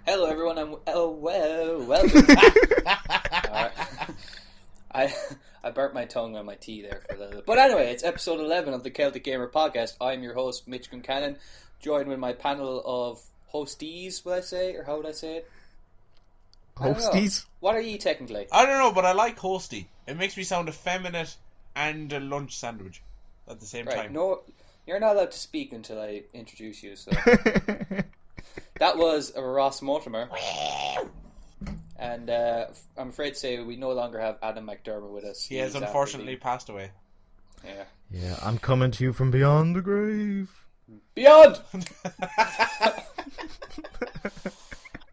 Hello, everyone. Welcome back. I burnt my tongue on my tea there for a little bit. But anyway, it's episode 11 of the Celtic Gamer Podcast. I'm your host, Mitch and joined with my panel of hosties, would I say? Or how would I say it? Hosties? What are ye technically? I don't know, but I like hosty. It makes me sound effeminate and a lunch sandwich at the same time. No, you're not allowed to speak until I introduce you, so... That was Ross Mortimer. And I'm afraid to say we no longer have Adam McDermott with us. He has unfortunately passed away. Yeah, I'm coming to you from beyond the grave. Beyond!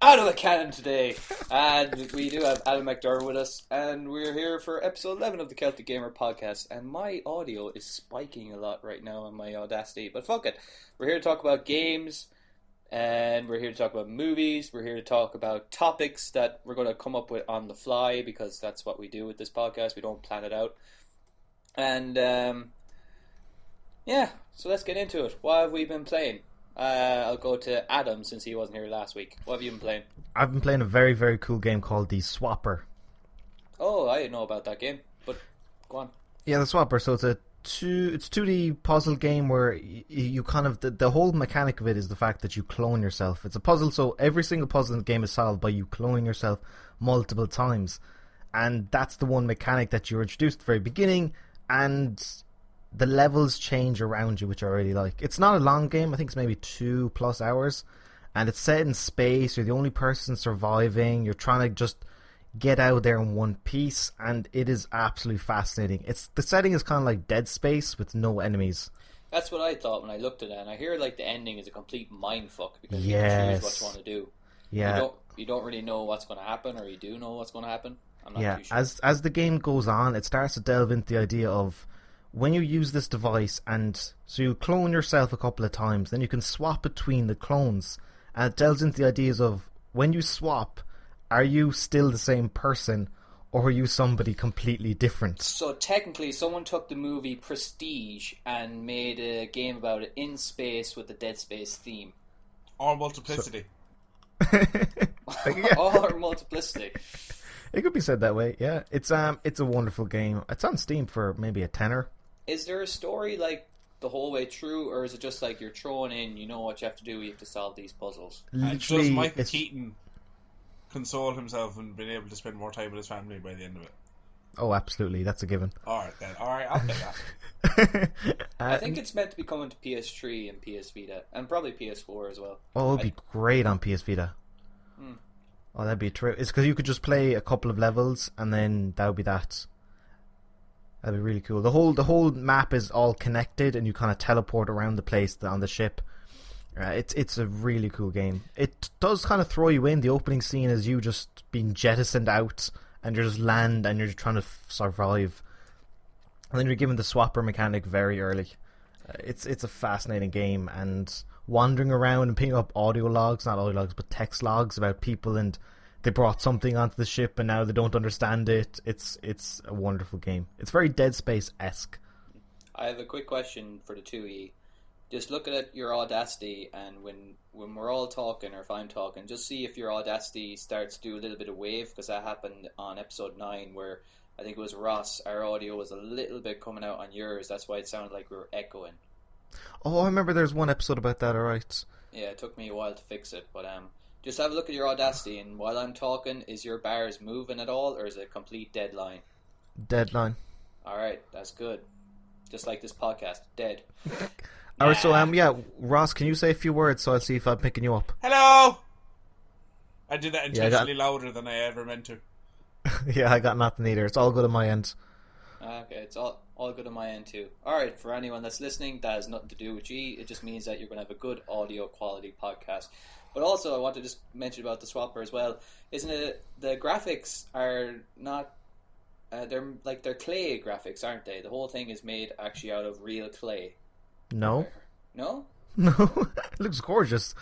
Out of the cannon today. And we do have Adam McDermott with us. And we're here for episode 11 of the Celtic Gamer Podcast. And my audio is spiking a lot right now on my Audacity. But fuck it. We're here to talk about games. And we're here to talk about movies. We're here to talk about topics that we're going to come up with on the fly, because that's what we do with this podcast. We don't plan it out. And, so let's get into it. What have we been playing? I'll go to Adam, since he wasn't here last week. What have you been playing? I've been playing a very, very cool game called The Swapper. Oh, I didn't know about that game, but go on. Yeah, The Swapper. So it's a 2D puzzle game where you kind of... The whole mechanic of it is the fact that you clone yourself. It's a puzzle, so every single puzzle in the game is solved by you cloning yourself multiple times. And that's the one mechanic that you're introduced at the very beginning, and the levels change around you, which I really like. It's not a long game. I think it's maybe 2+ hours. And it's set in space. You're the only person surviving. You're trying to just get out there in one piece, and it is absolutely fascinating. The setting is kind of like Dead Space with no enemies. That's what I thought when I looked at it, and I hear like the ending is a complete mindfuck, because you can choose what you want to do. Yeah. You don't really know what's going to happen, or you do know what's going to happen. I'm not too sure. As the game goes on, it starts to delve into the idea of when you use this device, and so you clone yourself a couple of times, then you can swap between the clones, and it delves into the ideas of when you swap, are you still the same person, or are you somebody completely different? So technically, someone took the movie Prestige and made a game about it in space with the Dead Space theme. Or multiplicity. Or multiplicity. It could be said that way, yeah. It's a wonderful game. It's on Steam for maybe a tenner. Is there a story like the whole way through, or is it just like you're thrown in, you know what you have to do, you have to solve these puzzles? And does Michael Keaton console himself and been able to spend more time with his family by the end of it? Oh, absolutely. That's a given. Alright, I'll take that. I think it's meant to be coming to PS3 and PS Vita, and probably PS4 as well. Oh, it would be great on PS Vita. Oh, that'd be true. It's because you could just play a couple of levels, and then that would be that. That'd be really cool. The whole map is all connected, and you kind of teleport around the place on the ship. It's a really cool game. It does kind of throw you in. The opening scene is you just being jettisoned out, and you just land, and you're just trying to survive. And then you're given the swapper mechanic very early. It's a fascinating game, and wandering around and picking up not audio logs, but text logs about people, and they brought something onto the ship, and now they don't understand it. It's a wonderful game. It's very Dead Space-esque. I have a quick question for the two of you. Just look at your Audacity, and when we're all talking, or if I'm talking, just see if your Audacity starts to do a little bit of wave, because that happened on episode 9, where I think it was Ross, our audio was a little bit coming out on yours. That's why it sounded like we were echoing. Oh, I remember there's one episode about that, alright. Yeah, it took me a while to fix it, but just have a look at your Audacity, and while I'm talking, is your bars moving at all, or is it a complete deadline? Deadline. Alright, that's good. Just like this podcast, dead. Alright, so Ross, can you say a few words so I'll see if I'm picking you up? Hello! I did that intentionally louder than I ever meant to. Yeah, I got nothing either. It's all good on my end. Okay, it's all good on my end too. Alright, for anyone that's listening, that has nothing to do with you. It just means that you're going to have a good audio quality podcast. But also, I want to just mention about the Swapper as well. Isn't it, the graphics are not... they're clay graphics, aren't they? The whole thing is made actually out of real clay. No. No? No. It looks gorgeous.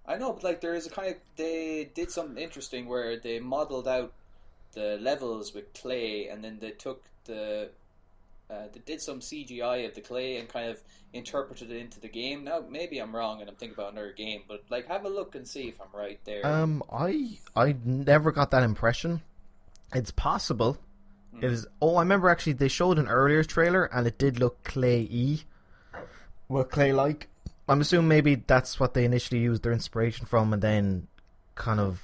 I know, but there is a kind of... They did something interesting where they modeled out the levels with clay, and then they took the they did some CGI of the clay and kind of interpreted it into the game. Now, maybe I'm wrong and I'm thinking about another game, but like, have a look and see if I'm right there. I never got that impression. It's possible. It is. Oh, I remember actually they showed an earlier trailer and it did look clay-y. Well, clay-like. I'm assuming maybe that's what they initially used their inspiration from and then kind of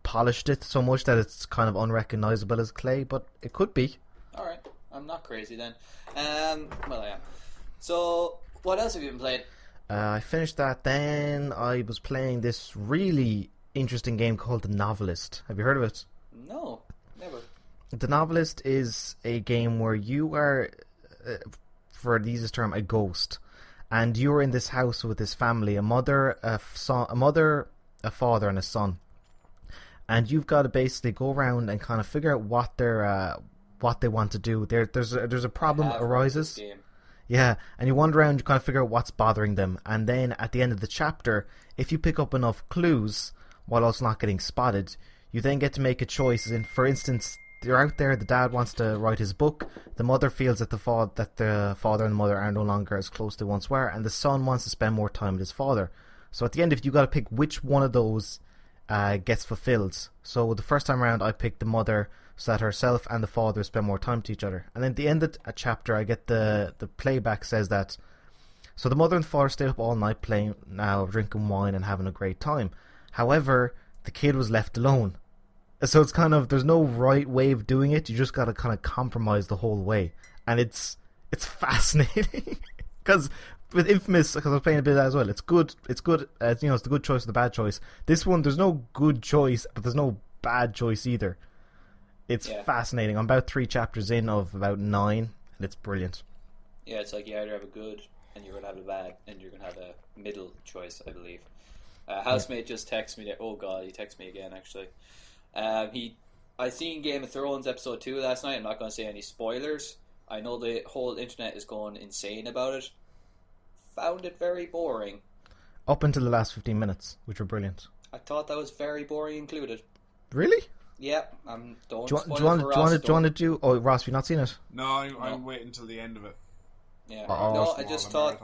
polished it so much that it's kind of unrecognizable as clay, but it could be. Alright, I'm not crazy then. Well, I am. So, what else have you been playing? I finished that, then I was playing this really interesting game called The Novelist. Have you heard of it? No, never. The Novelist is a game where you are, for the easiest term, a ghost. And you're in this house with this family, a mother, a father, and a son. And you've got to basically go around and kind of figure out what they want to do. There's a problem arises. Yeah, and you wander around, you kind of figure out what's bothering them. And then at the end of the chapter, if you pick up enough clues while also not getting spotted, you then get to make a choice. For instance, you're out there, the dad wants to write his book, the mother feels that the father and the mother are no longer as close as they once were, and the son wants to spend more time with his father. So at the end, if you got to pick which one of those gets fulfilled. So the first time around, I picked the mother so that herself and the father spend more time to each other. And then at the end of a chapter, I get the playback says that, so the mother and father stayed up all night playing, now drinking wine and having a great time. However, the kid was left alone. So it's kind of, there's no right way of doing it. You just got to kind of compromise the whole way. And it's fascinating. Because with Infamous, because I was playing a bit of that as well, it's good. It's the good choice or the bad choice. This one, there's no good choice, but there's no bad choice either. It's fascinating. I'm about 3 chapters in of about 9, and it's brilliant. Yeah, it's like you either have a good and you're going to have a bad, and you're going to have a middle choice, I believe. Housemate just texted me that. Oh god, he texted me again actually. I seen Game of Thrones episode 2 last night. I'm not going to say any spoilers. I know the whole internet is going insane about it. Found it very boring. Up until the last 15 minutes, which were brilliant. I thought that was very boring included. Really? Yeah, don't spoil do you want to do? Oh, Ross, have you not seen it? No, I'm waiting until the end of it. Yeah. No, I just thought.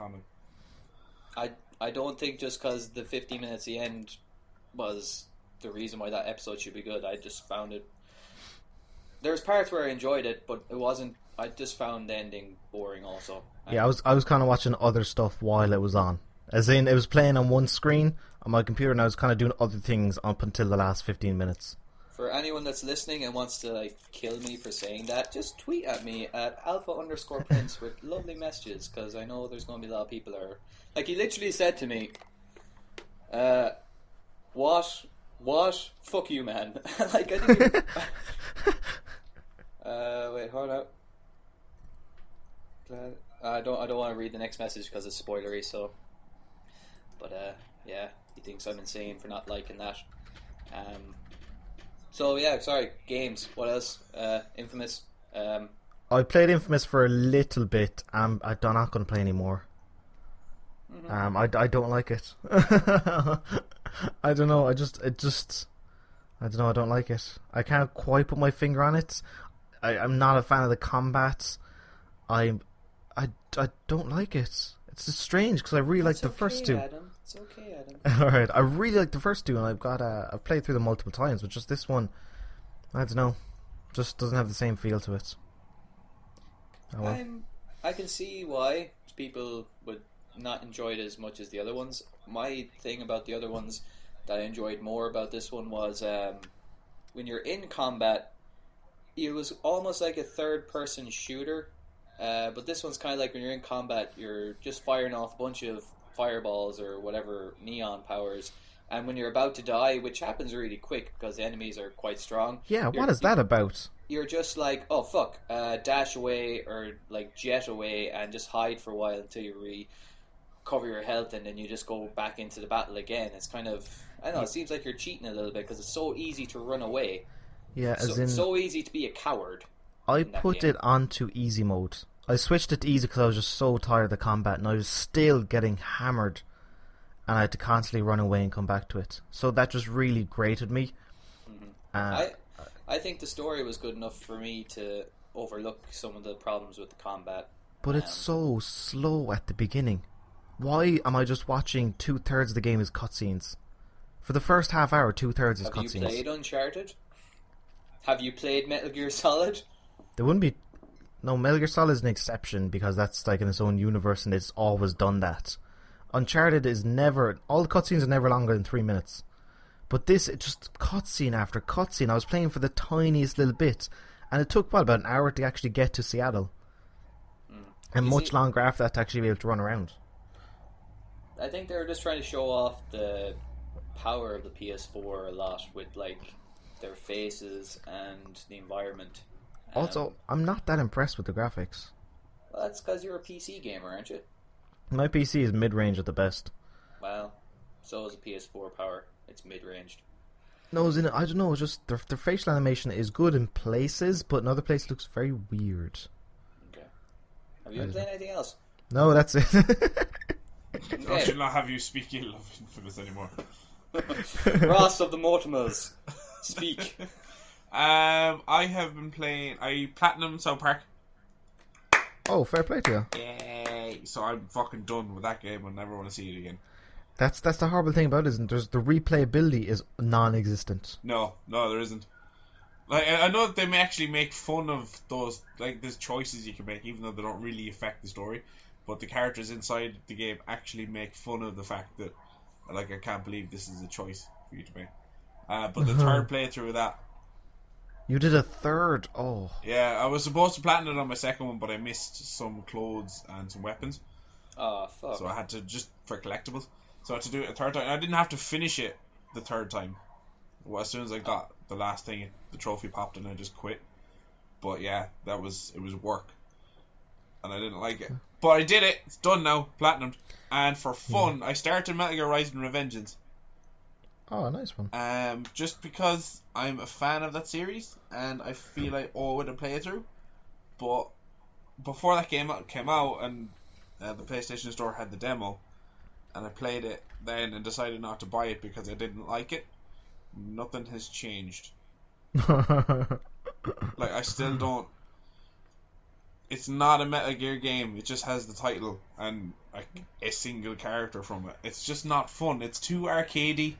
I don't think just because the 15 minutes at the end was the reason why that episode should be good. I just found it. There's parts where I enjoyed it, but it wasn't. I just found the ending boring. Also. Yeah, I was kind of watching other stuff while it was on. As in, it was playing on one screen on my computer, and I was kind of doing other things up until the last 15 minutes. For anyone that's listening and wants to kill me for saying that, just tweet at me at alpha_prince with lovely messages, because I know there's going to be a lot of people that are he literally said to me, what? Fuck you, man. I didn't even... wait, hold up. I don't want to read the next message because it's spoilery, so... But, yeah, he thinks I'm insane for not liking that. So, yeah, sorry, games. What else? Infamous. I played Infamous for a little bit. I'm not going to play anymore. Mm-hmm. I don't like it. I don't know. I don't know. I don't like it. I can't quite put my finger on it. I'm not a fan of the combat. I don't like it. It's just strange because I really like the first 2. Adam. It's okay, Adam. All right, I really like the first 2, and I've played through them multiple times. But just this one, I don't know, just doesn't have the same feel to it. Oh, well. I can see why people would not enjoy it as much as the other ones. My thing about the other ones that I enjoyed more about this one was when you're in combat, it was almost like a third-person shooter. But this one's kind of like when you're in combat, you're just firing off a bunch of fireballs or whatever neon powers, and when you're about to die, which happens really quick because the enemies are quite strong. Yeah, what is that about? You're just like, oh fuck, dash away or jet away and just hide for a while until you recover your health, and then you just go back into the battle again. It's kind of, I don't know, it seems like you're cheating a little bit because it's so easy to run away. Yeah, so easy to be a coward. I put it onto easy mode. I switched it to easy because I was just so tired of the combat, and I was still getting hammered, and I had to constantly run away and come back to it. So that just really grated me. Mm-hmm. I think the story was good enough for me to overlook some of the problems with the combat. But it's so slow at the beginning. Why am I just watching 2/3 of the game is cutscenes? For the first half hour, 2/3 is cutscenes. Have you played Uncharted? Have you played Metal Gear Solid? There wouldn't be... No, Metal Gear Solid is an exception because that's like in its own universe and it's always done that. Uncharted is never... All the cutscenes are never longer than 3 minutes. But this, it just cutscene after cutscene. I was playing for the tiniest little bit and it took, about an hour to actually get to Seattle. And much longer after that to actually be able to run around. I think they were just trying to show off the power of the PS4 a lot with like their faces and the environment. Also, I'm not that impressed with the graphics. Well, that's because you're a PC gamer, aren't you? My PC is mid-range at the best. Well, so is a PS4 power. It's mid-ranged. No, I don't know, it's just their facial animation is good in places, but in other places it looks very weird. Okay. Have you been playing anything else? No, that's it. Okay. I should not have you speak ill of Infamous anymore. Ross of the Mortimers, speak. I have been playing... I platinum South Park. Oh, fair play to you. Yay! So I'm fucking done with that game. I never want to see it again. That's the horrible thing about it, isn't it? The replayability is non-existent. No, there isn't. Like, I know that they may actually make fun of those, like, there's choices you can make, even though they don't really affect the story. But the characters inside the game actually make fun of the fact that, like, I can't believe this is a choice for you to make. But the third playthrough of that... You did a third? Oh. Yeah, I was supposed to platinum it on my second one, but I missed some clothes and some weapons. Oh, fuck. So I had to, just for collectibles, so I had to do it a third time. I didn't have to finish it the third time. Well, as soon as I got the last thing, the trophy popped and I just quit. But yeah, it was work. And I didn't like it. But I did it. It's done now. Platinumed. And for fun, I started Metal Gear Rising: Revengeance. Oh, a nice one. Just because I'm a fan of that series and I feel I owe it a playthrough. But before that game came out and the PlayStation Store had the demo, and I played it then and decided not to buy it because I didn't like it, nothing has changed. Like, I still don't... It's not a Metal Gear game. It just has the title and a single character from it. It's just not fun. It's too arcadey.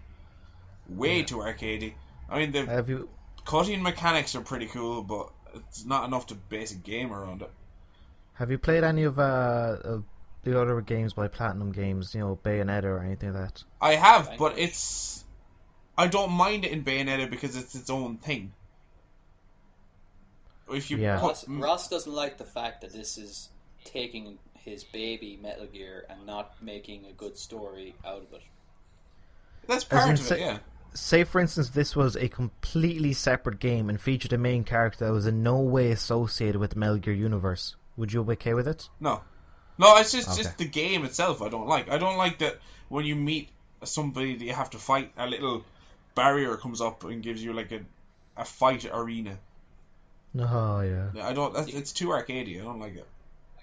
Way too arcadey. I mean, the cutting mechanics are pretty cool, but it's not enough to base a game around it. Have you played any of the other games by Platinum Games, Bayonetta or anything like that? I have, but I don't mind it in Bayonetta because it's its own thing. If you Ross doesn't like the fact that this is taking his baby Metal Gear and not making a good story out of it. That's part of it, yeah. Say, for instance, this was a completely separate game and featured a main character that was in no way associated with the Metal Gear universe. Would you be okay with it? No, it's just the game itself I don't like. I don't like that when you meet somebody that you have to fight, a little barrier comes up and gives you like a fight arena. Oh, yeah. I don't. It's too arcadey. I don't like it.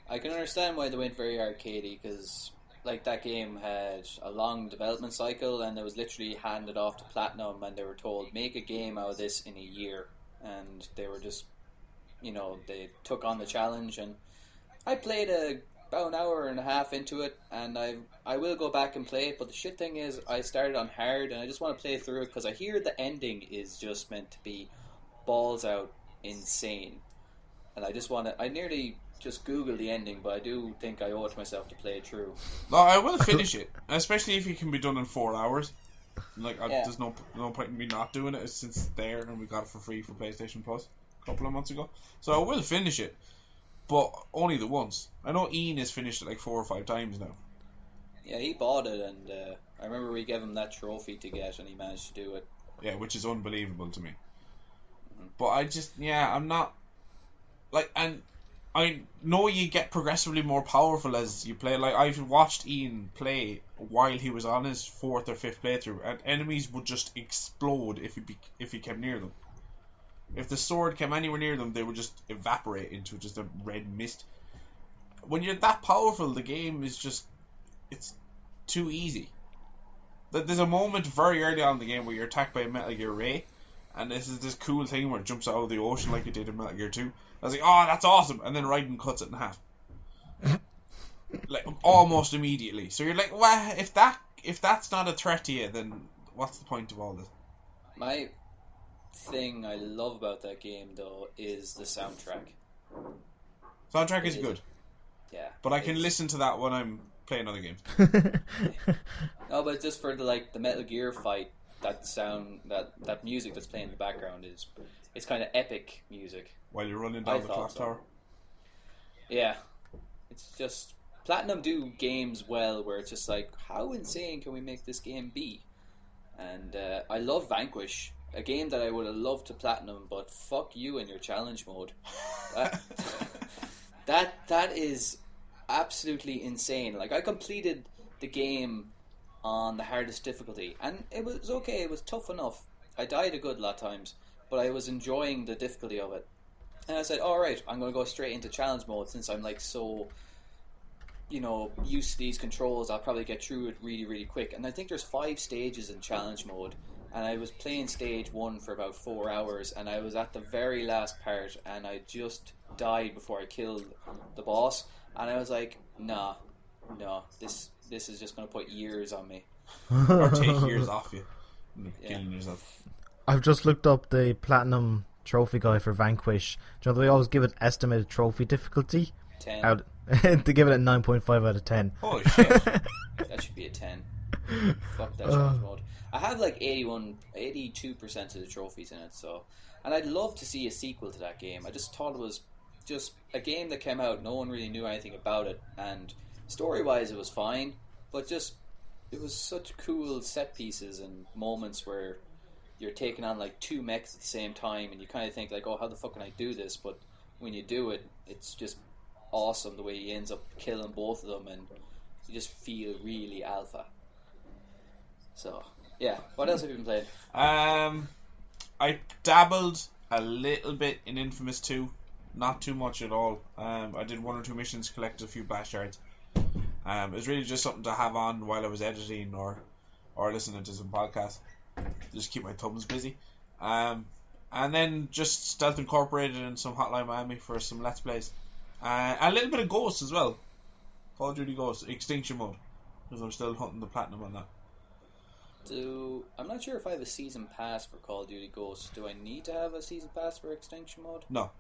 I can understand why they went very arcadey, because like that game had a long development cycle and it was literally handed off to Platinum and they were told, make a game out of this in a year, and they were just, they took on the challenge. And I played about an hour and a half into it, and I will go back and play it, but the shit thing is I started on hard and I just want to play through it because I hear the ending is just meant to be balls out insane, and I nearly just Googled the ending, but I do think I owe it to myself to play it through. No, I will finish it, especially if it can be done in 4 hours. Like, there's no point in me not doing it since it's there and we got it for free for PlayStation Plus a couple of months ago. So I will finish it, but only the once. I know Ian has finished it like 4 or 5 times now. Yeah, he bought it, and I remember we gave him that trophy to get, and he managed to do it. Yeah, which is unbelievable to me. But I'm not... Like, and I know you get progressively more powerful as you play. Like, I've watched Ian play while he was on his 4th or 5th playthrough, and enemies would just explode if he came near them. If the sword came anywhere near them, they would just evaporate into just a red mist. When you're that powerful, the game is just... It's too easy. There's a moment very early on in the game where you're attacked by a Metal Gear Ray, and this is this cool thing where it jumps out of the ocean like it did in Metal Gear 2. I was like, oh, that's awesome, and then Raiden cuts it in half. Like, almost immediately. So you're like, well, if that's not a threat to you, then what's the point of all this? My thing I love about that game, though, is the soundtrack. Soundtrack is good. Yeah. But I can listen to that when I'm playing other games. No, but just for the Metal Gear fight, that sound, that music that's playing in the background it's kind of epic music. While you're running down the clock tower. Yeah. It's just... Platinum do games well where it's just like, how insane can we make this game be? And I love Vanquish, a game that I would have loved to Platinum, but fuck you and your challenge mode. That is absolutely insane. Like, I completed the game on the hardest difficulty, and it was okay, it was tough enough. I died a good lot of times, but I was enjoying the difficulty of it. And I said, alright, I'm going to go straight into challenge mode since I'm like so... used to these controls. I'll probably get through it really, really quick. And I think there's 5 stages in challenge mode, and I was playing stage 1 for about 4 hours, and I was at the very last part, and I just died before I killed the boss, and I was like, no, this is just going to put years on me. Or take years off you. Killing yourself. I've just looked up the Platinum trophy guy for Vanquish. Do you know they always give it estimated trophy difficulty? 10. They give it a 9.5 out of 10. Holy shit. That should be a 10. Fuck that challenge mode. I have like 82% of the trophies in it, so... And I'd love to see a sequel to that game. I just thought it was just a game that came out, no one really knew anything about it, and story-wise it was fine, but just... It was such cool set pieces and moments where you're taking on like 2 mechs at the same time, and you kind of think like, oh, how the fuck can I do this? But when you do it, it's just awesome the way he ends up killing both of them, and you just feel really alpha. So, yeah. What else have you been playing? I dabbled a little bit in Infamous 2. Not too much at all. I did 1 or 2 missions, collected a few blast shards. It was really just something to have on while I was editing or listening to some podcasts. Just keep my thumbs busy. And then just Stealth Incorporated and some Hotline Miami for some Let's Plays. A little bit of Ghosts as well. Call of Duty Ghosts, Extinction Mode. Because I'm still hunting the platinum on that. I'm not sure if I have a season pass for Call of Duty Ghosts. Do I need to have a season pass for Extinction Mode? No.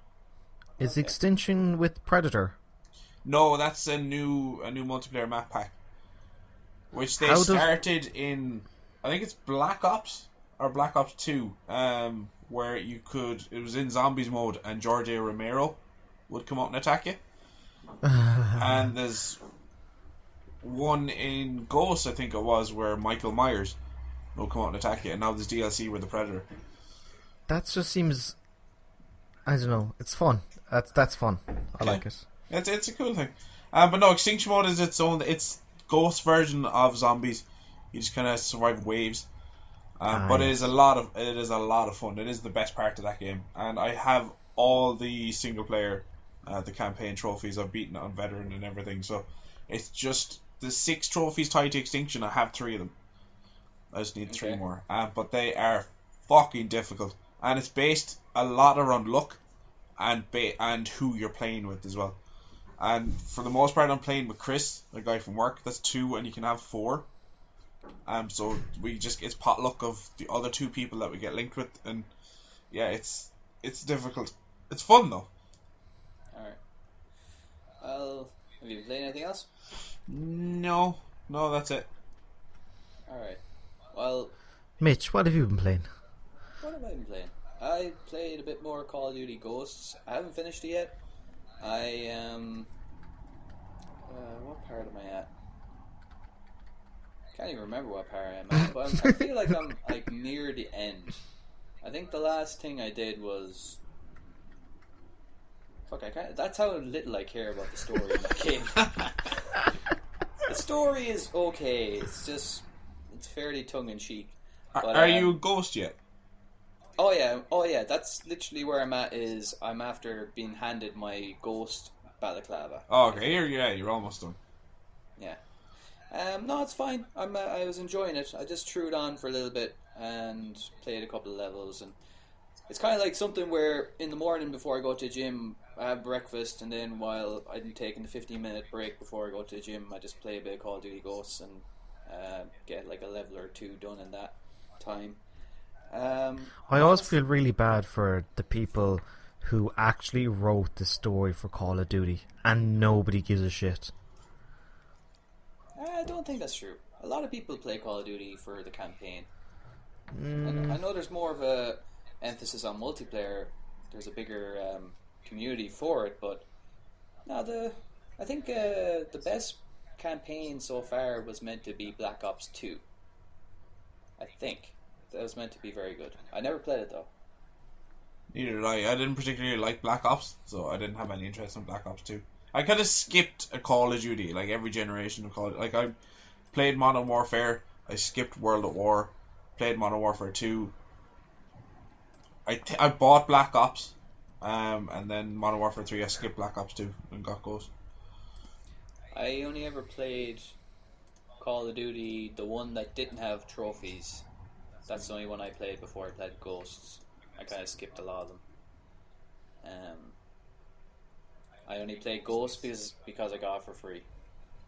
Is Extinction with Predator? No, that's a new multiplayer map pack. Which they started in, I think it's Black Ops or Black Ops 2, where it was in zombies mode and George A. Romero would come out and attack you. And there's one in Ghosts, I think it was, where Michael Myers will come out and attack you, and now there's DLC with the Predator. That just seems, I don't know, it's fun. That's fun. I like it. It's a cool thing. But no, Extinction Mode is it's Ghost version of zombies. You just kind of survive waves. Nice. But it is a lot of fun. It is the best part of that game. And I have all the single player, the campaign trophies. I've beaten it on veteran and everything. So it's just the 6 trophies tied to Extinction. I have 3 of them. I just need 3 more. But they are fucking difficult. And it's based a lot around luck and who you're playing with as well. And for the most part, I'm playing with Chris, a guy from work. That's 2, and you can have 4. So it's potluck of the other 2 people that we get linked with, and yeah, it's difficult. It's fun though. All right. Well, have you been playing anything else? No, that's it. All right. Well, Mitch, what have you been playing? what have I been playing? I played a bit more Call of Duty Ghosts. I haven't finished it yet. I am... what part am I at? I can't even remember what part I am at, but I feel like I'm like near the end. I think the last thing I did was... Fuck, I can't... That's how little I care about the story in that game. The story is okay. It's just... It's fairly tongue-in-cheek. Are you a ghost yet? Oh yeah, that's literally where I'm at. Is I'm after being handed my ghost balaclava. Oh, okay, you're almost done. Yeah. No, it's fine. I was enjoying it. I just threw it on for a little bit and played a couple of levels, and it's kind of like something where in the morning before I go to the gym, I have breakfast, and then while I'm taking the 15-minute break before I go to the gym, I just play a bit of Call of Duty Ghosts and get like a level or two done in that time. I always feel really bad for the people who actually wrote the story for Call of Duty and nobody gives a shit. I don't think that's true. A lot of people play Call of Duty for the campaign. I know there's more of a emphasis on multiplayer. There's a bigger community for it, but no, I think the best campaign so far was meant to be Black Ops 2. I think that was meant to be very good. I never played it though. Neither did I. I didn't particularly like Black Ops, so I didn't have any interest in Black Ops 2. I kind of skipped a Call of Duty, like every generation of Call of Duty. Like, I played Modern Warfare, I skipped World at War, played Modern Warfare 2. I bought Black Ops, and then Modern Warfare 3, I skipped Black Ops 2 and got Ghost. I only ever played Call of Duty, the one that didn't have trophies. That's the only one I played before I played Ghosts. I kind of skipped a lot of them. I only played Ghosts because I got it for free.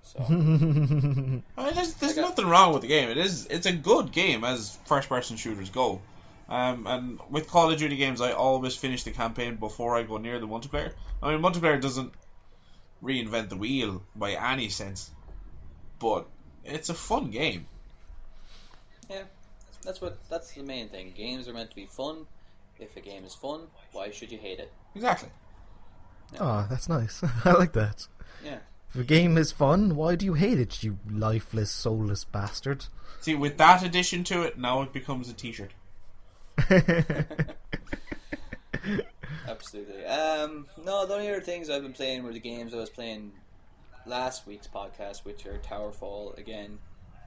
So I mean, there's nothing wrong with the game. It's a good game as first person shooters go. And with Call of Duty games, I always finish the campaign before I go near the multiplayer. I mean, multiplayer doesn't reinvent the wheel by any sense, but it's a fun game. Yeah, that's the main thing. Games are meant to be fun. If a game is fun, why should you hate it? Exactly. Yeah. Oh, that's nice. I like that. Yeah. If a game is fun, why do you hate it, you lifeless, soulless bastard? See, with that addition to it, now it becomes a t-shirt. Absolutely. No, the only other things I've been playing were the games I was playing last week's podcast, which are Towerfall again,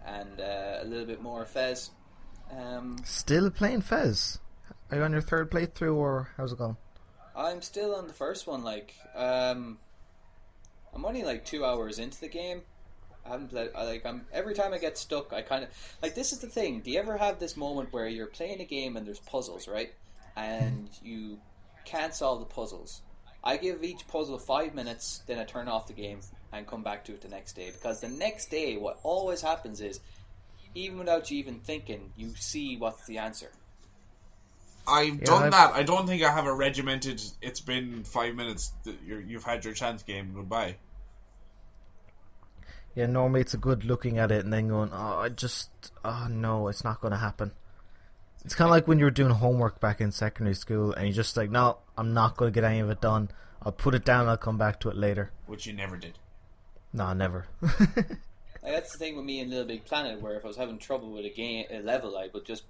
and a little bit more Fez. Still playing Fez? Are you on your third playthrough, or how's it going? I'm still on the first one. I'm only like 2 hours into the game. I haven't played. Every time I get stuck, I kind of like. This is the thing. Do you ever have this moment where you're playing a game and there's puzzles, right? And you can't solve the puzzles. I give each puzzle 5 minutes, then I turn off the game and come back to it the next day. Because the next day, what always happens is, even without you even thinking, you see what's the answer. I've done that. I don't think I have a regimented, it's been 5 minutes, you've had your chance game, goodbye. Yeah, normally it's a good looking at it and then going, no, it's not going to happen. It's kind of like when you were doing homework back in secondary school and you're just like, no, I'm not going to get any of it done. I'll put it down, I'll come back to it later. Which you never did. No, never. That's the thing with me in Little Big Planet, where if I was having trouble with a level, I would just,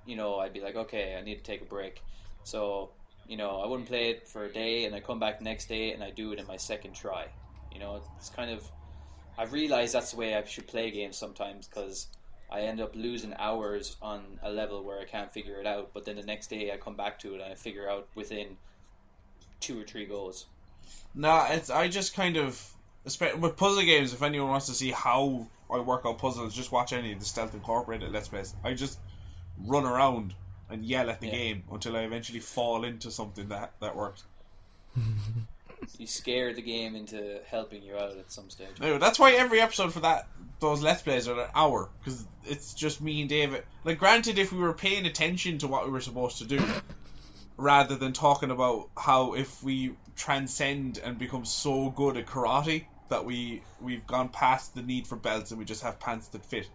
I'd be like, okay, I need to take a break. So, I wouldn't play it for a day, and I come back the next day and I do it in my second try. It's kind of, I've realized that's the way I should play games sometimes, because I end up losing hours on a level where I can't figure it out, but then the next day I come back to it and I figure out within 2 or 3 goes. I just kind of, with puzzle games, if anyone wants to see how I work out puzzles, just watch any of the Stealth Incorporated Let's Plays. I just run around and yell at the game until I eventually fall into something that works. You scare the game into helping you out at some stage. Anyway, that's why every episode for those Let's Plays are an hour, because it's just me and David. Like, granted, if we were paying attention to what we were supposed to do, rather than talking about how if we transcend and become so good at karate that we've gone past the need for belts and we just have pants that fit.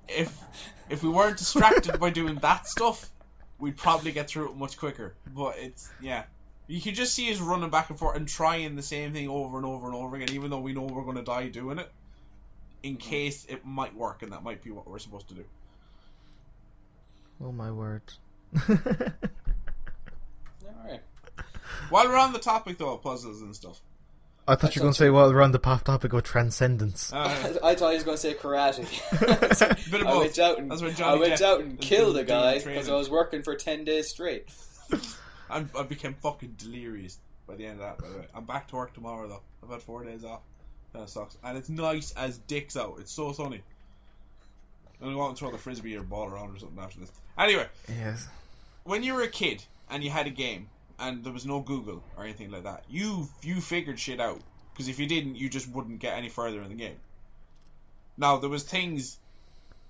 If we weren't distracted by doing that stuff, we'd probably get through it much quicker. But you can just see us running back and forth and trying the same thing over and over and over again, even though we know we're going to die doing it, in case it might work, and that might be what we're supposed to do. Oh my word. Alright. While we're on the topic, though, of puzzles and stuff. I thought you were going to say, while we're on the topic of transcendence. I thought he was going to say karate. Bit of both. I went out and killed a guy because I was working for 10 days straight. I became fucking delirious by the end of that, by the way. I'm back to work tomorrow, though. I've had 4 days off. Kind of sucks. And it's nice as dicks out. It's so sunny. I'm going to go out and throw the frisbee or ball around or something after this. Anyway. Yes. when you were a kid and you had a game and there was no Google or anything like that, you figured shit out. Because if you didn't, you just wouldn't get any further in the game. Now, there was things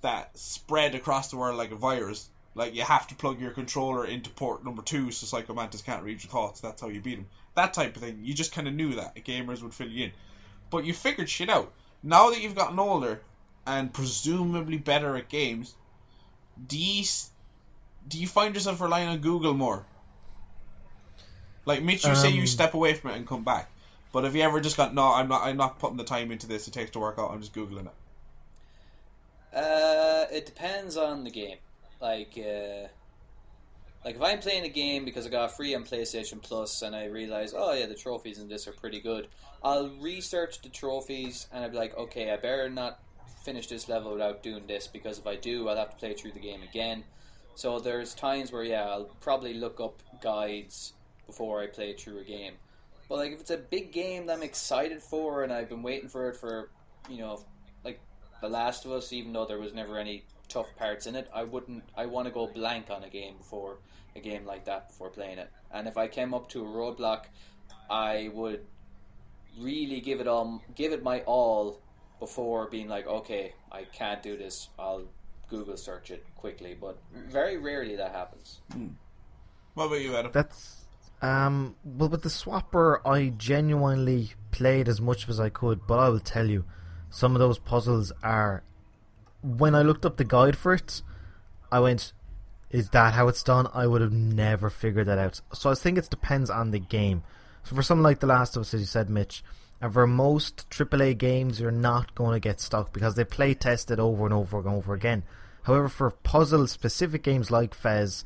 that spread across the world like a virus. Like, you have to plug your controller into port number 2 so Psycho Mantis can't read your thoughts. That's how you beat him. That type of thing. You just kind of knew that. Gamers would fill you in. But you figured shit out. Now that you've gotten older and presumably better at games, do you find yourself relying on Google more? Like, Mitch, you say you step away from it and come back. But have you ever just gone, no, I'm not putting the time into this, it takes to work out, I'm just Googling it? It depends on the game. Like if I'm playing a game because I got free on PlayStation Plus and I realize, oh yeah, the trophies in this are pretty good, I'll research the trophies and I'll be like, okay, I better not finish this level without doing this, because if I do, I'll have to play through the game again. So there's times where, yeah, I'll probably look up guides before I play through a game. But like if it's a big game that I'm excited for and I've been waiting for it for, like The Last of Us, even though there was never any tough parts in it, I want to go blank on a game before a game like that before playing it. And if I came up to a roadblock, I would really give it my all before being like, okay, I can't do this, I'll Google search it quickly. But very rarely that happens. What about you, Adam? That's well, with the Swapper, I genuinely played as much as I could, but I will tell you, some of those puzzles are... When I looked up the guide for it, I went, is that how it's done? I would have never figured that out. So I think it depends on the game. So for something like The Last of Us, as you said, Mitch, and for most AAA games, you're not going to get stuck because they play test it over and over and over again. However, for puzzle-specific games like Fez,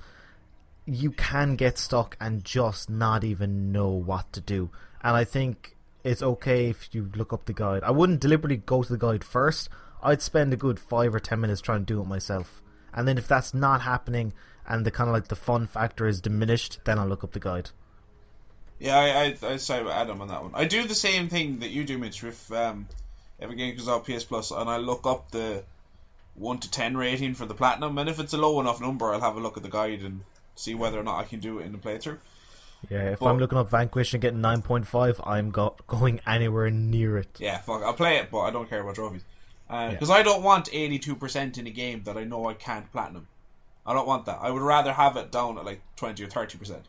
you can get stuck and just not even know what to do. And I think it's okay if you look up the guide. I wouldn't deliberately go to the guide first. I'd spend a good 5 or 10 minutes trying to do it myself. And then if that's not happening and the kind of like the fun factor is diminished, then I'll look up the guide. Yeah, I'd side with Adam on that one. I do the same thing that you do, Mitch, if a game comes out PS Plus, and I look up the 1 to 10 rating for the Platinum, and if it's a low enough number, I'll have a look at the guide and see whether or not I can do it in the playthrough. Yeah, if I'm looking up Vanquish and getting 9.5, I'm going anywhere near it. Yeah, fuck, I'll play it, but I don't care about trophies. Because I don't want 82% in a game that I know I can't Platinum. I don't want that. I would rather have it down at like 20 or 30%.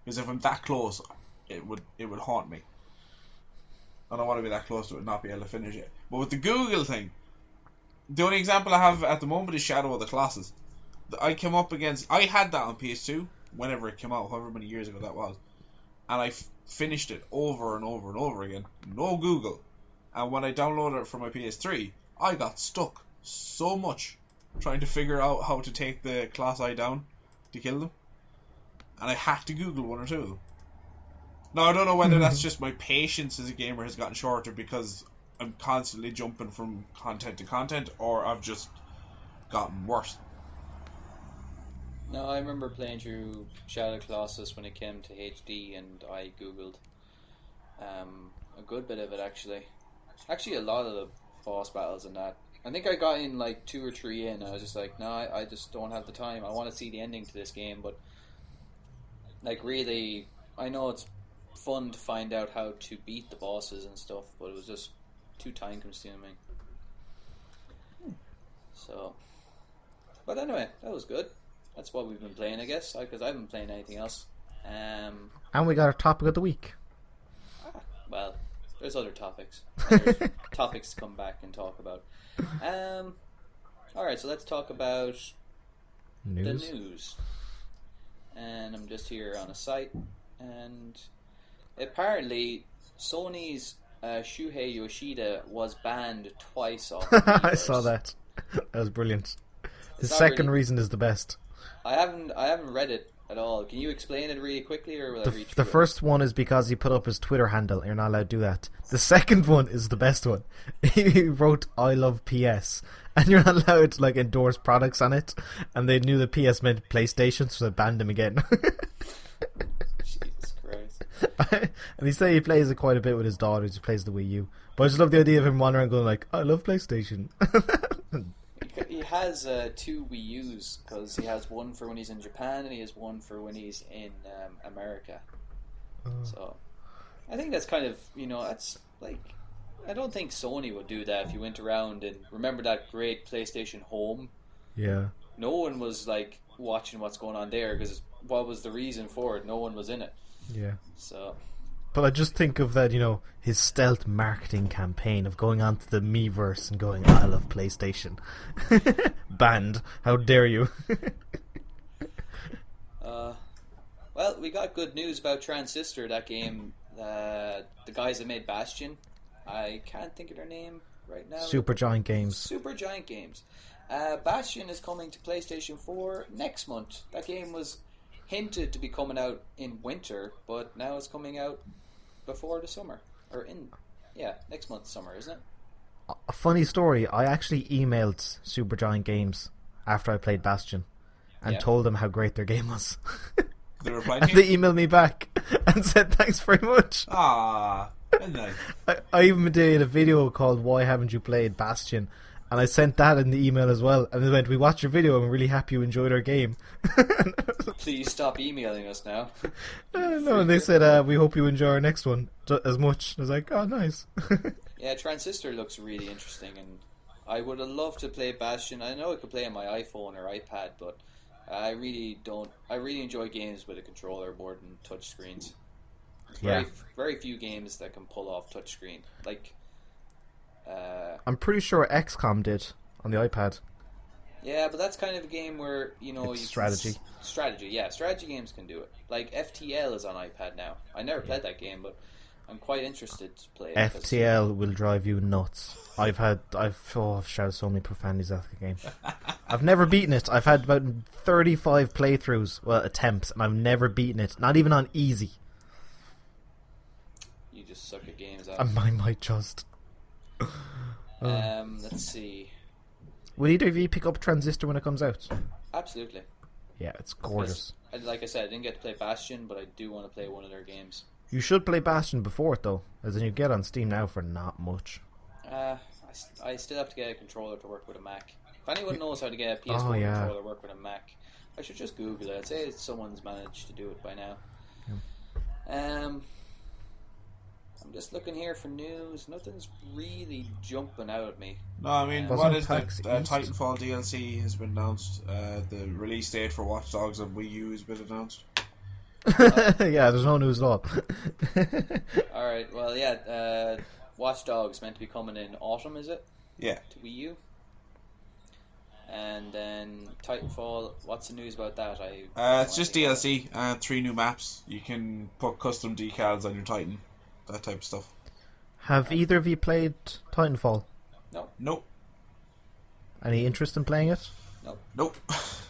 Because if I'm that close, it would haunt me. I don't want to be that close to it and not be able to finish it. But with the Google thing, the only example I have at the moment is Shadow of the Colossus. I came up against... I had that on PS2 whenever it came out, however many years ago that was. And I finished it over and over and over again. No Google. And when I downloaded it for my PS3, I got stuck so much trying to figure out how to take the Colossi down to kill them. And I had to Google one or two of them. Now, I don't know whether that's just my patience as a gamer has gotten shorter because I'm constantly jumping from content to content, or I've just gotten worse. No, I remember playing through Shadow of the Colossus when it came to HD, and I Googled a good bit of it, actually. Actually, a lot of the boss battles and that. I think I got in like 2 or 3 in. I was just like, no, I just don't have the time. I want to see the ending to this game, but like really, I know it's fun to find out how to beat the bosses and stuff, but it was just too time consuming. So, but anyway, that was good. That's what we've been playing, I guess, because I haven't been playing anything else. And we got our topic of the week. Well, there's other topics. There's topics to come back and talk about. Alright, so let's talk about the news. And I'm just here on a site, and apparently Sony's Shuhei Yoshida was banned twice off I saw that. That was brilliant. The second reason is the best. I haven't read it at all. Can you explain it really quickly, or will I read the first one is because he put up his Twitter handle. You're not allowed to do that. The second one is the best one. He wrote "I love PS," and you're not allowed to like endorse products on it. And they knew the PS meant PlayStation, so they banned him again. Jesus Christ! And he said he plays it quite a bit with his daughters. He plays the Wii U, but I just love the idea of him wandering around going like, "I love PlayStation." He has 2 Wii U's because he has one for when he's in Japan and he has one for when he's in America. So I think that's kind of, that's like, I don't think Sony would do that if you went around and remember that great PlayStation Home. Yeah. No one was like watching what's going on there because what was the reason for it? No one was in it. Yeah. So. But I just think of that, his stealth marketing campaign of going onto the Miiverse and going, I love PlayStation. Banned. How dare you? Well, we got good news about Transistor, that game. The guys that made Bastion. I can't think of their name right now. Supergiant Games. Supergiant Games. Bastion is coming to PlayStation 4 next month. That game was hinted to be coming out in winter, but now it's coming out before the summer. Next month's summer, isn't it? A funny story, I actually emailed Supergiant Games after I played Bastion and told them how great their game was. They replied and they emailed me back and said thanks very much. Ah, nice. I even did a video called Why Haven't You Played Bastion, and I sent that in the email as well, and they went, we watched your video and we're really happy you enjoyed our game. Please stop emailing us now. No, and they said, we hope you enjoy our next one as much. I was like, oh, nice. Yeah, Transistor looks really interesting, and I would have loved to play Bastion. I know I could play on my iPhone or iPad, but I really don't. I really enjoy games with a controller more than touch screens. There's very few games that can pull off touchscreen. Like, I'm pretty sure XCOM did on the iPad. Yeah, but that's kind of a game where it's strategy. Strategy games can do it. Like FTL is on iPad now. I never played that game, but I'm quite interested to play it. FTL will drive you nuts. I've shouted so many profanities at the game. I've never beaten it. I've had about 35 playthroughs, attempts, and I've never beaten it. Not even on easy. You just suck at games. I might just. Let's see. Will either of you pick up Transistor when it comes out? Absolutely. Yeah, it's gorgeous. Like I said, I didn't get to play Bastion, but I do want to play one of their games. You should play Bastion before it, though, as in you get on Steam now for not much. I still have to get a controller to work with a Mac. If anyone knows how to get a PS4 controller to work with a Mac, I should just Google it. I'd say someone's managed to do it by now. Yeah. I'm just looking here for news. Nothing's really jumping out at me. No, I mean, what is that? Titanfall DLC has been announced. The release date for Watch Dogs on Wii U has been announced. Yeah, there's no news at all. Alright, well, yeah, Watch Dogs meant to be coming in autumn, is it? Yeah. To Wii U. And then Titanfall, what's the news about that? It's just DLC and 3 new maps. You can put custom decals on your Titan. That type of stuff. Have either of you played Titanfall? No. Nope. Any interest in playing it? Nope.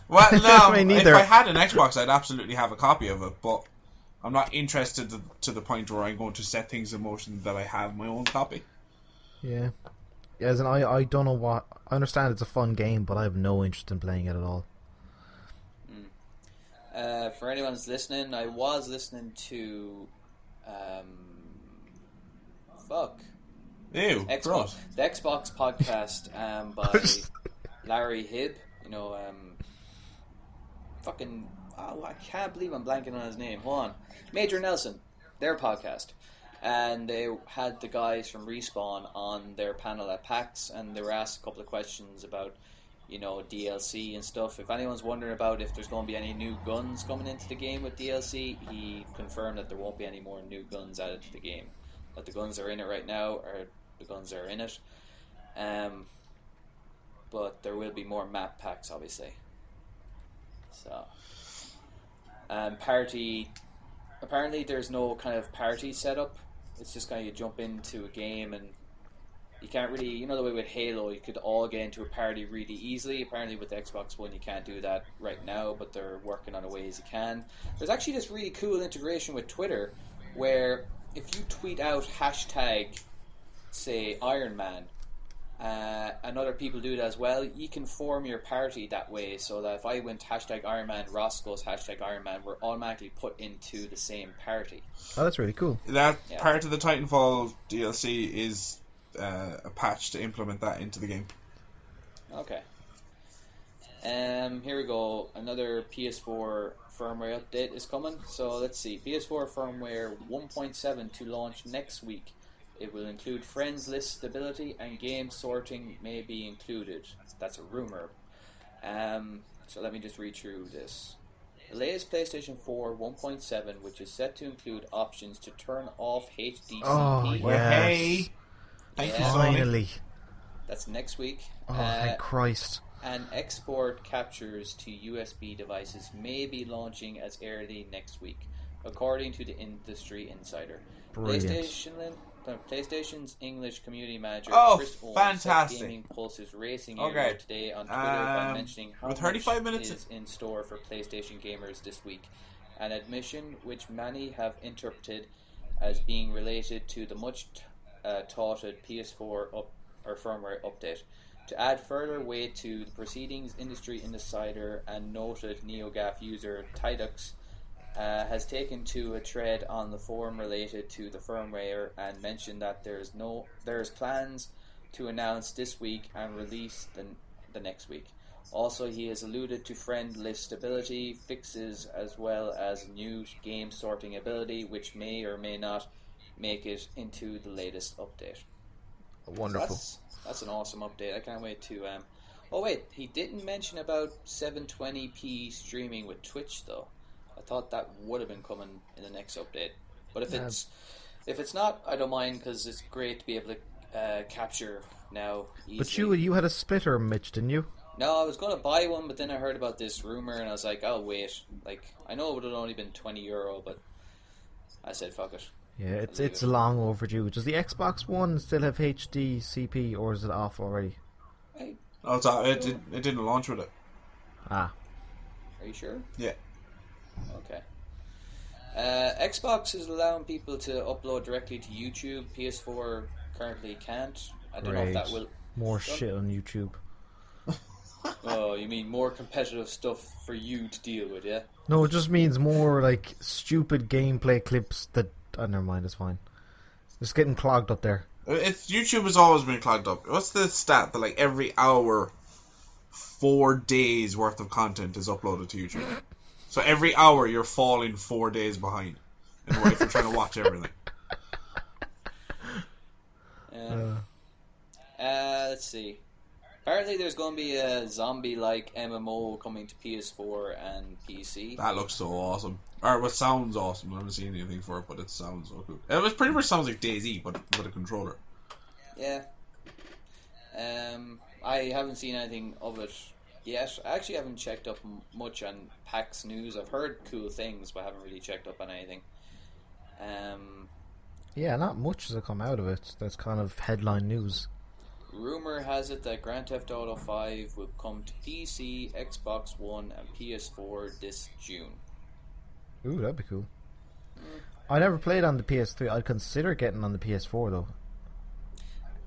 Well, no. Me If neither. I had an Xbox, I'd absolutely have a copy of it, but I'm not interested to the point where I'm going to set things in motion that I have my own copy. Yeah. As in, I don't know what... I understand it's a fun game, but I have no interest in playing it at all. For anyone who's listening, I was listening to... Ew, gross. The Xbox podcast by Larry Hibb. I can't believe I'm blanking on his name. Hold on. Major Nelson, their podcast. And they had the guys from Respawn on their panel at PAX, and they were asked a couple of questions about, DLC and stuff. If anyone's wondering about if there's going to be any new guns coming into the game with DLC, he confirmed that there won't be any more new guns added to the game. That the guns that are in it right now are the guns that are in it. But there will be more map packs, obviously. So, party. Apparently, there's no kind of party setup. It's just kind of you jump into a game and you can't really, the way with Halo, you could all get into a party really easily. Apparently, with the Xbox One, you can't do that right now, but they're working on ways you can. There's actually this really cool integration with Twitter where if you tweet out hashtag, say, Iron Man, and other people do it as well, you can form your party that way, so that if I went hashtag Iron Man, Ross goes hashtag Iron Man, we're automatically put into the same party. Oh, that's really cool. That part of the Titanfall DLC is a patch to implement that into the game. Okay. Here we go. Another PS4 firmware update is coming. So let's see. PS4 firmware 1.7 to launch next week. It will include friends list stability and game sorting may be included. That's a rumor. So let me just read through this. The latest PlayStation 4 1.7, which is set to include options to turn off HDCP. Oh, Well, yes. hey, thank you, Sony. Finally. That's next week. Oh, thank Christ. And export captures to USB devices may be launching as early next week, according to the Industry Insider. Brilliant. PlayStation's English community manager Chris Owens fantastic. said Gaming Pulse's racing Okay. area today on Twitter by mentioning how with 35 much minutes is in store for PlayStation gamers this week. An admission which many have interpreted as being related to the much touted PS4 firmware update. To add further weight to the proceedings, Industry Insider and noted NeoGAF user Tidux has taken to a thread on the forum related to the firmware and mentioned that there's plans to announce this week and release the next week. Also, he has alluded to friend list stability fixes as well as new game sorting ability, which may or may not make it into the latest update. Wonderful. So that's an awesome update. I can't wait to. Oh wait, he didn't mention about 720p streaming with Twitch though. I thought that would have been coming in the next update. But if it's not, I don't mind because it's great to be able to capture now easily. But you had a splitter, Mitch, didn't you? No, I was going to buy one, but then I heard about this rumor and I was like, I'll wait. Like, I know it would have only been €20, but I said, fuck it. Yeah, it's long overdue. Does the Xbox One still have HD CP, or is it off already? It didn't launch with it. Ah. Are you sure? Yeah. Okay. Xbox is allowing people to upload directly to YouTube. PS4 currently can't. I don't know if that will... More shit on YouTube. Oh, you mean more competitive stuff for you to deal with, yeah? No, it just means more, like, stupid gameplay clips that... Oh, never mind, it's fine. It's getting clogged up there. YouTube has always been clogged up. What's the stat that, like, every hour, 4 days worth of content is uploaded to YouTube? So every hour you're falling 4 days behind in what if you're trying to watch everything. Let's see. Apparently there's going to be a zombie-like MMO coming to PS4 and PC. That looks so awesome. Or it sounds awesome. I haven't seen anything for it, but it sounds so cool. It pretty much sounds like DayZ, but with a controller. Yeah. I haven't seen anything of it yet. I actually haven't checked up much on PAX news. I've heard cool things, but I haven't really checked up on anything. Yeah, not much has come out of it. That's kind of headline news. Rumor has it that Grand Theft Auto 5 will come to PC, Xbox One, and PS4 this June. Ooh, that'd be cool. I never played on the PS3. I'd consider getting on the PS4 though.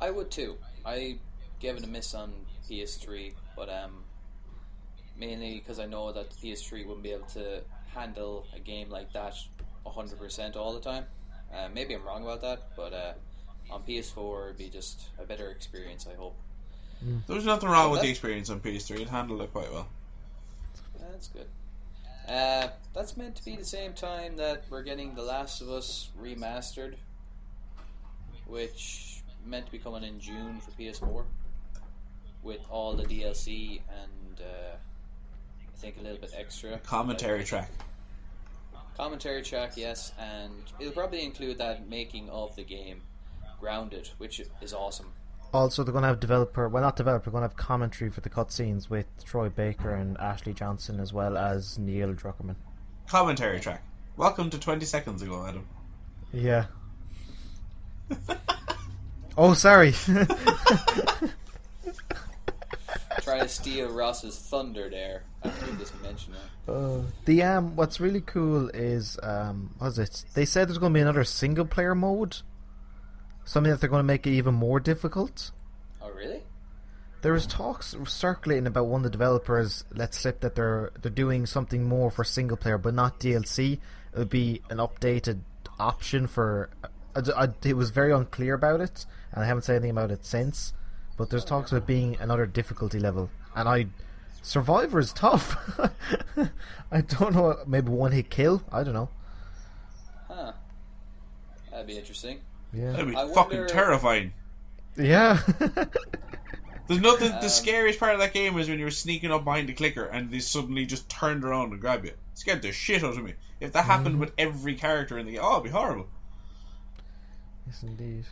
I would too. I gave it a miss on PS3, but mainly because I know that the PS3 wouldn't be able to handle a game like that 100% all the time. Maybe I'm wrong about that, but on PS4 it'd be just a better experience, I hope. There's nothing wrong with the experience on PS3. It handled it quite well. That's good. That's meant to be the same time that we're getting The Last of Us remastered, which meant to be coming in June for PS4 with all the DLC and I think a little bit extra Commentary track. Commentary track, yes, and it'll probably include that making of the game, Grounded, which is awesome. Also, they're going to have they're going to have commentary for the cutscenes with Troy Baker and Ashley Johnson, as well as Neil Druckerman. Commentary track. Welcome to 20 seconds ago, Adam. Yeah. Oh, sorry. Try to steal Ross's thunder there after you just mentioned it. The what's really cool is what's it? They said there's going to be another single player mode. Something that they're going to make it even more difficult. Oh, really? There was talks circulating about one of the developers let slip that they're doing something more for single player, but not DLC. It would be an updated option for. It was very unclear about it, and I haven't said anything about it since. But there's talks about being another difficulty level, and I Survivor is tough. I don't know. Maybe one hit kill. I don't know. Huh. That'd be interesting. Yeah. That'd be I fucking wonder- terrifying. Yeah. There's nothing. The scariest part of that game is when you're sneaking up behind the clicker and they suddenly just turned around and grab you. It scared the shit out of me. If that happened with every character in the game, it'd be horrible. Yes, indeed.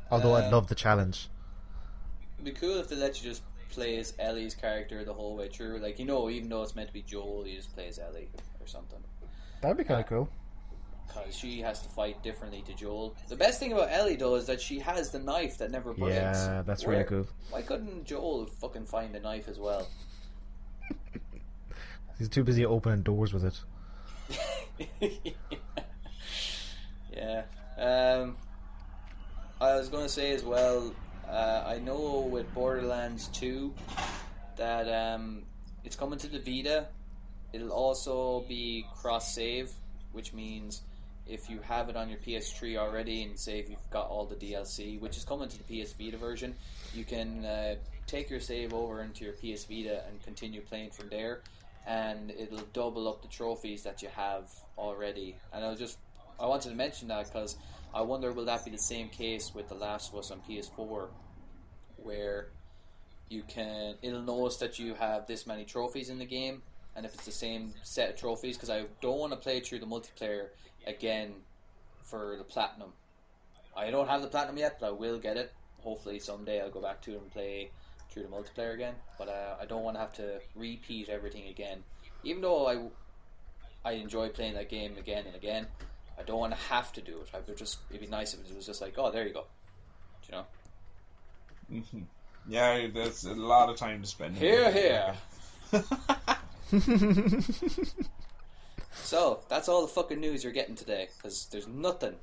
Although I'd love the challenge. It'd be cool if they let you just play as Ellie's character the whole way through. Like, you know, even though it's meant to be Joel, you just play as Ellie or something. That'd be kind of cool. Because she has to fight differently to Joel. The best thing about Ellie, though, is that she has the knife that never breaks. Yeah, that's really cool. Why couldn't Joel fucking find the knife as well? He's too busy opening doors with it. Yeah. I was going to say as well, I know with Borderlands 2 that it's coming to the Vita. It'll also be cross-save, which means if you have it on your PS3 already, and say if you've got all the DLC, which is coming to the PS Vita version, you can take your save over into your PS Vita and continue playing from there, and it'll double up the trophies that you have already. And I wanted to mention that because I wonder, will that be the same case with The Last of Us on PS4, where it'll notice that you have this many trophies in the game, and if it's the same set of trophies, because I don't want to play through the multiplayer again for the platinum. I don't have the platinum yet, but I will get it. Hopefully someday I'll go back to it and play through the multiplayer again, but I don't want to have to repeat everything again. Even though I enjoy playing that game again and again, I don't want to have to do it. It'd be nice if it was just like, oh, there you go. Do you know? Mm-hmm. Yeah, there's a lot of time to spend. Here. So, that's all the fucking news you're getting today, because there's nothing.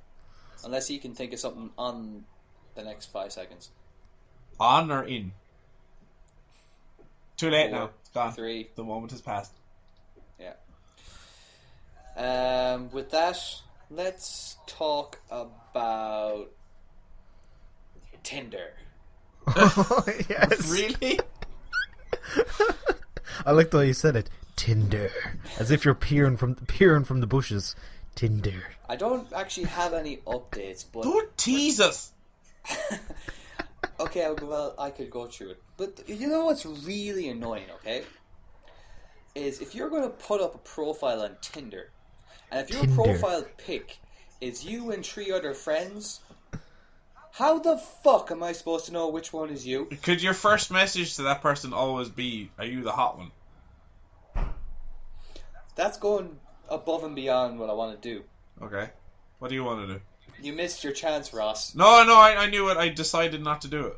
Unless you can think of something on the next 5 seconds. On or in? Too late 4, now. It's gone. 3. The moment has passed. Yeah. With that, let's talk about Tinder. Oh, yes. Really? I like the way you said it. Tinder. As if you're peering from the bushes. Tinder. I don't actually have any updates, but... Don't tease us! Okay, well, I could go through it. But you know what's really annoying, okay? Is if you're going to put up a profile on Tinder, and if your profile pic is you and 3 other friends, how the fuck am I supposed to know which one is you? Could your first message to that person always be, are you the hot one? That's going above and beyond what I want to do. Okay. What do you want to do? You missed your chance, Ross. No, I knew it. I decided not to do it.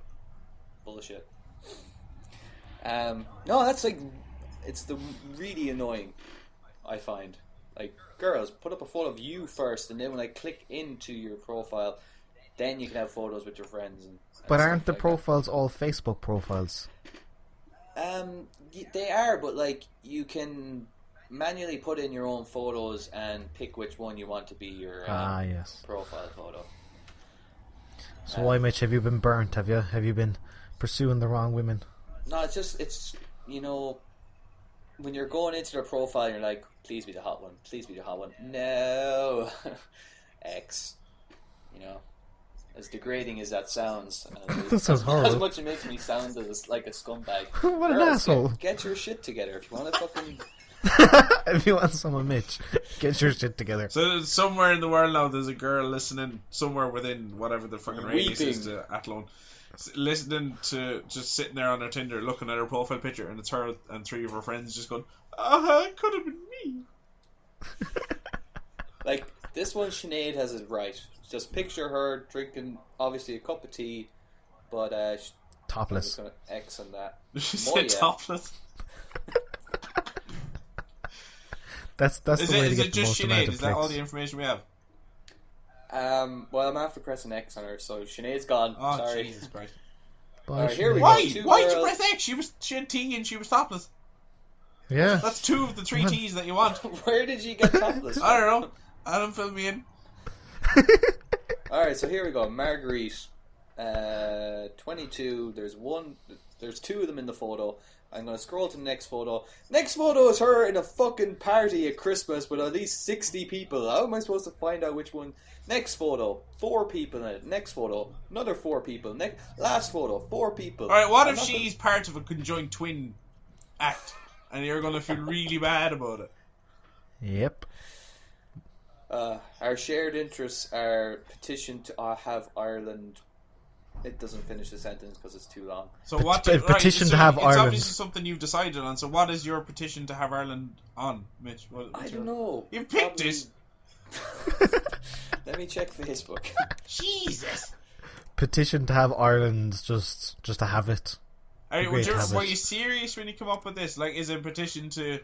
Bullshit. No, that's like... It's really annoying, I find. Like, girls, put up a photo of you first, and then when I click into your profile, then you can have photos with your friends. And But aren't stuff the like profiles all Facebook profiles? that. They are, but like, you can manually put in your own photos and pick which one you want to be your Yes. profile photo. So why, Mitch, have you been burnt? Have you been pursuing the wrong women? No, it's you know, when you're going into their profile, you're like, please be the hot one, please be the hot one. No, X. You know, as degrading as that sounds, That sounds horrible. as much it makes me sound like a scumbag. What an Girls, asshole! Get your shit together if you want to fucking. If you want someone, Mitch, get your shit together. So somewhere in the world now, there's a girl listening somewhere within whatever the fucking radius is to Athlone, listening to just sitting there on her Tinder, looking at her profile picture, and it's her and 3 of her friends just going, it could have been me. Like, this one, Sinead has it right. Just picture her drinking, obviously, a cup of tea, but Topless. I'm just gonna X on that. She Oh, said yeah. topless. That's the way to Is get it the just most amount Sinead? of Is that all clicks. the information we have? Well, I'm after pressing X on her, so Sinead's gone. Oh, Sorry. Jesus Christ. Bye, Alright, here we Sinead. go. Why? Two Why'd you girls. press X? She had tea and she was topless. Yeah. That's 2 of the 3 T's that you want. Where did you get topless from? I don't know. Adam, fill me in. Alright, so here we go. Marguerite, 22. There's 2 of them in the photo. I'm going to scroll to the next photo. Next photo is her in a fucking party at Christmas with at least 60 people. How am I supposed to find out which one? Next photo, 4 people in it. Next photo, another 4 people. Last photo, 4 people. Alright, what if she's part of a conjoined twin act and you're going to feel really bad about it? Yep. Our shared interests are petition to have Ireland. It doesn't finish the sentence because it's too long. So what? Petition to have it's Ireland. It's obviously something you've decided on. So what is your petition to have Ireland on, Mitch? I don't know. You picked it. Let me check Facebook. Jesus. Petition to have Ireland just to have it. Were you serious when you come up with this? Like, is it a petition to,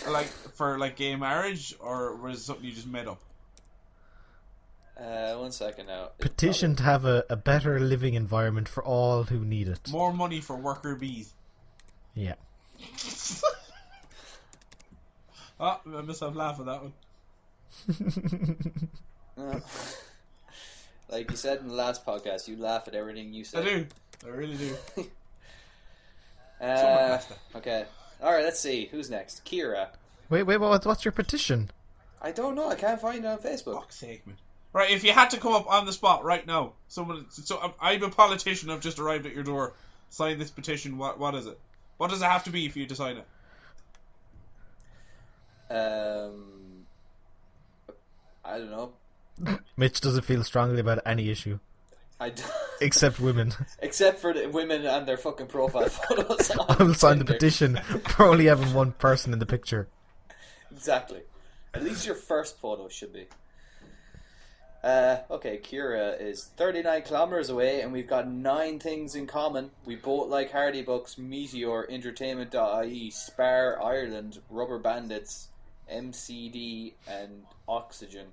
like, for like gay marriage, or was it something you just made up? 1 second now. Petition to have a better living environment for all who need it. More money for worker bees. Yeah. I made myself laugh at that one. Like you said in the last podcast, you laugh at everything you say. I do. I really do. Okay. Alright, let's see. Who's next? Kira. Wait, what's your petition? I don't know. I can't find it on Facebook. Fuck's sake, man. Right, if you had to come up on the spot right now, I'm a politician, I've just arrived at your door, sign this petition, what is it? What does it have to be for you to sign it? I don't know. Mitch doesn't feel strongly about any issue. I don't. Except women. Except for the women and their fucking profile photos. I will sign the petition for only having one person in the picture. Exactly. At least your first photo should be. Okay, Kira is 39 kilometers away, and we've got 9 things in common. We both like Hardy Books, Meteor, Entertainment.ie, Spar, Ireland, Rubber Bandits, MCD, and Oxygen.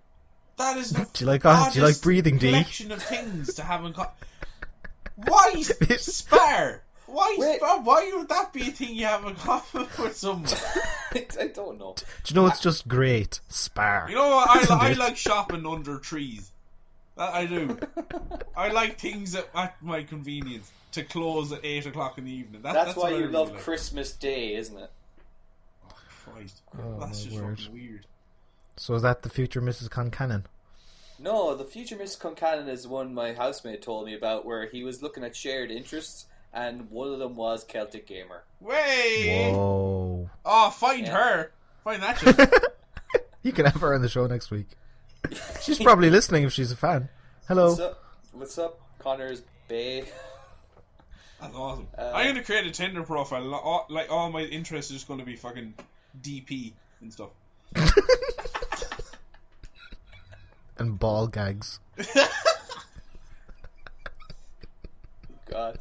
That is the do you like breathing, D? Collection of things to have in common. Why Spar? Why would that be a thing you have in common with someone? I don't know. Do you know it's just great? Spar. You know what? I like shopping under trees. That I do. I like things at my convenience to close at 8 o'clock in the evening. That's why you love Christmas Day, isn't it? Oh, Christ. Oh, that's just fucking weird. So is that the future Mrs. Concannon? No, the future Mrs. Concannon is one my housemate told me about, where he was looking at shared interests, and one of them was Celtic Gamer. Way! Whoa. Oh, find her. Find that shit. You can have her on the show next week. She's probably listening if she's a fan. Hello. What's up, Connor's Bay? That's awesome. I'm going to create a Tinder profile. All my interests are just going to be fucking DP and stuff. And ball gags. God.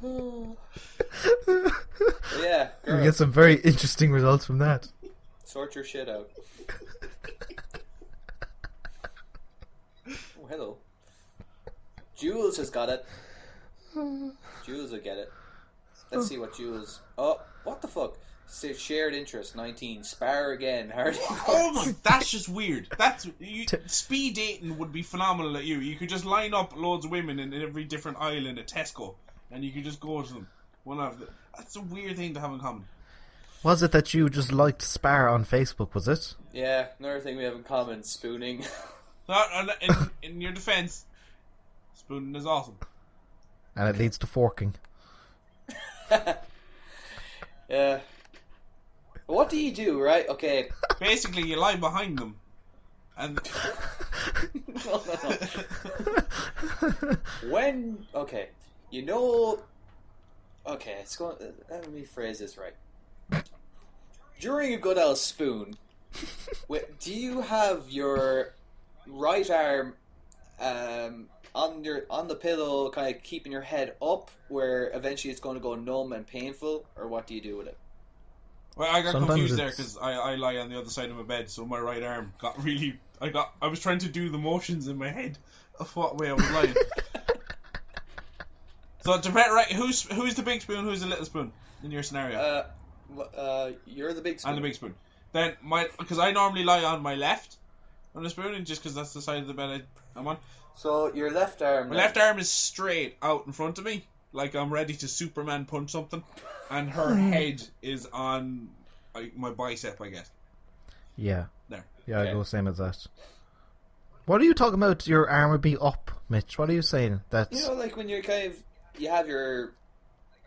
Yeah, girl. We get some very interesting results from that. Sort your shit out. Oh, hello. Jules has got it. Jules will get it. Let's see what Jules... Oh, what the fuck? Shared interest, 19. Spar again. Oh my, that's just weird. Speed dating would be phenomenal at you. You could just line up loads of women in every different island at Tesco, and you could just go to them. That's a weird thing to have in common. Was it that you just liked Spar on Facebook, was it? Yeah, another thing we have in common, spooning. In your defense, spooning is awesome. And it leads to forking. Yeah. What do you do, right? Okay. Basically, you lie behind them. And No. When... Okay. You know... Okay, let me phrase this right. During a good old spoon, do you have your right arm on the pillow, kind of keeping your head up, where eventually it's going to go numb and painful, or what do you do with it? Well, I got Sometimes confused there because I lie on the other side of my bed, so my right arm got really... I was trying to do the motions in my head of what way I was lying. So it depends, right? Who's the big spoon? Who's the little spoon in your scenario? You're the big spoon. I'm the big spoon. Then because I normally lie on my left on the spoon, and just because that's the side of the bed I'm on. So your left arm. My left arm is straight out in front of me, like I'm ready to Superman punch something, and her head is on my bicep, I guess. Yeah. There. Yeah, Okay. I go same as that. What are you talking about? Your arm would be up, Mitch. What are you saying? That's You know, like when you're you have your,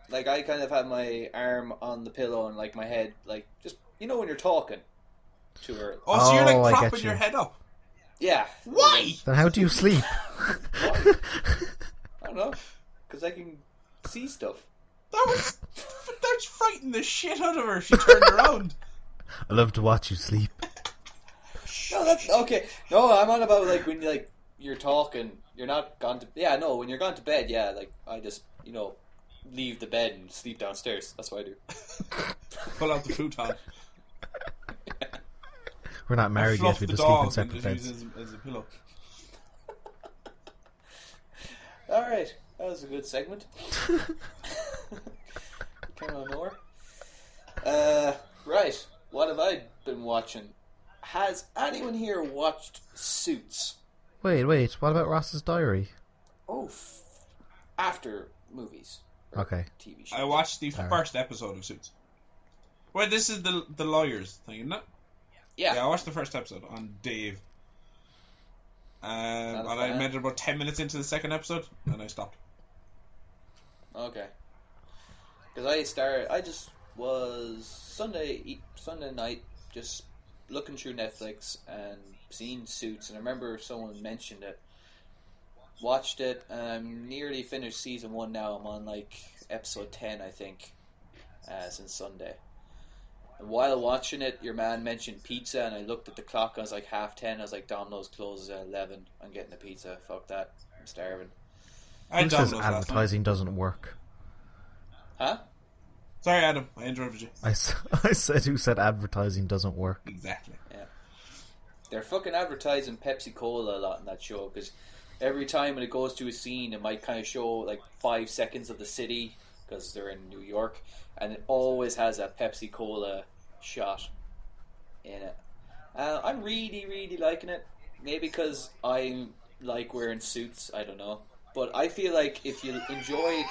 like I kind of have my arm on the pillow and like my head, like just, when you're talking to her. Oh, so you're Oh, I like get propping you. your head up. Yeah. Why? Then how do you sleep? Why? I don't know. Because I can see stuff. That's frightened the shit out of her if she turned around. I love to watch you sleep. No, that's okay. No, I'm on about like when you're talking, you're not gone to. Yeah, no, when you're gone to bed, yeah, like I just leave the bed and sleep downstairs. That's what I do. Pull out the futon. We're not married yet. Fluff We the just sleep in dog and separate just beds. use it as a pillow. All right, that was a good segment. Came on nowhere. Right, what have I been watching? Has anyone here watched Suits? Wait. What about Ross's Diary? Oh, after movies. Or Okay. TV shows. I watched the Alright. first episode of Suits. Wait, this is the lawyers thing, isn't it? Yeah. Yeah, I watched the first episode on Dave. And I fan. made it about 10 minutes into the second episode, and I stopped. Okay. Because I just was Sunday night just looking through Netflix and seeing Suits, and I remember someone mentioned it. Watched it, and I'm nearly finished season 1 now. I'm on like episode 10, I think, since Sunday. And while watching it, your man mentioned pizza, and I looked at the clock. I was like 10:30. I was like, Domino's closes at 11. I'm getting a pizza. Fuck that. I'm starving. I had Who says Domino's last night. advertising doesn't work? Huh? Sorry, Adam. I interrupted you. I said who said advertising doesn't work? Exactly. Yeah. They're fucking advertising Pepsi Cola a lot in that show, because every time when it goes to a scene, it might kind of show like 5 seconds of the city, because they're in New York, and it always has a Pepsi Cola shot in it. I'm really, really liking it. Maybe because I like wearing suits, I don't know. But I feel like if you enjoy...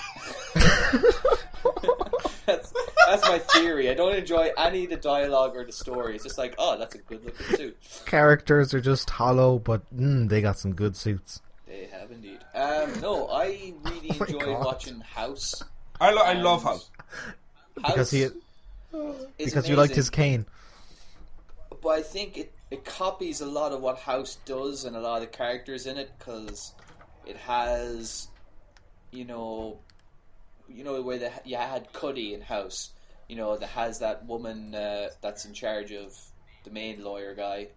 that's my theory. I don't enjoy any of the dialogue or the story. It's just like, oh, that's a good looking suit. Characters are just hollow, but they got some good suits. They have indeed. No, I really Oh my enjoy God. watching House. I love House. Because he is because you liked his amazing, cane. but I think it copies a lot of what House does and a lot of the characters in it, because it has, the way you had Cuddy in House, that has that woman that's in charge of the main lawyer guy,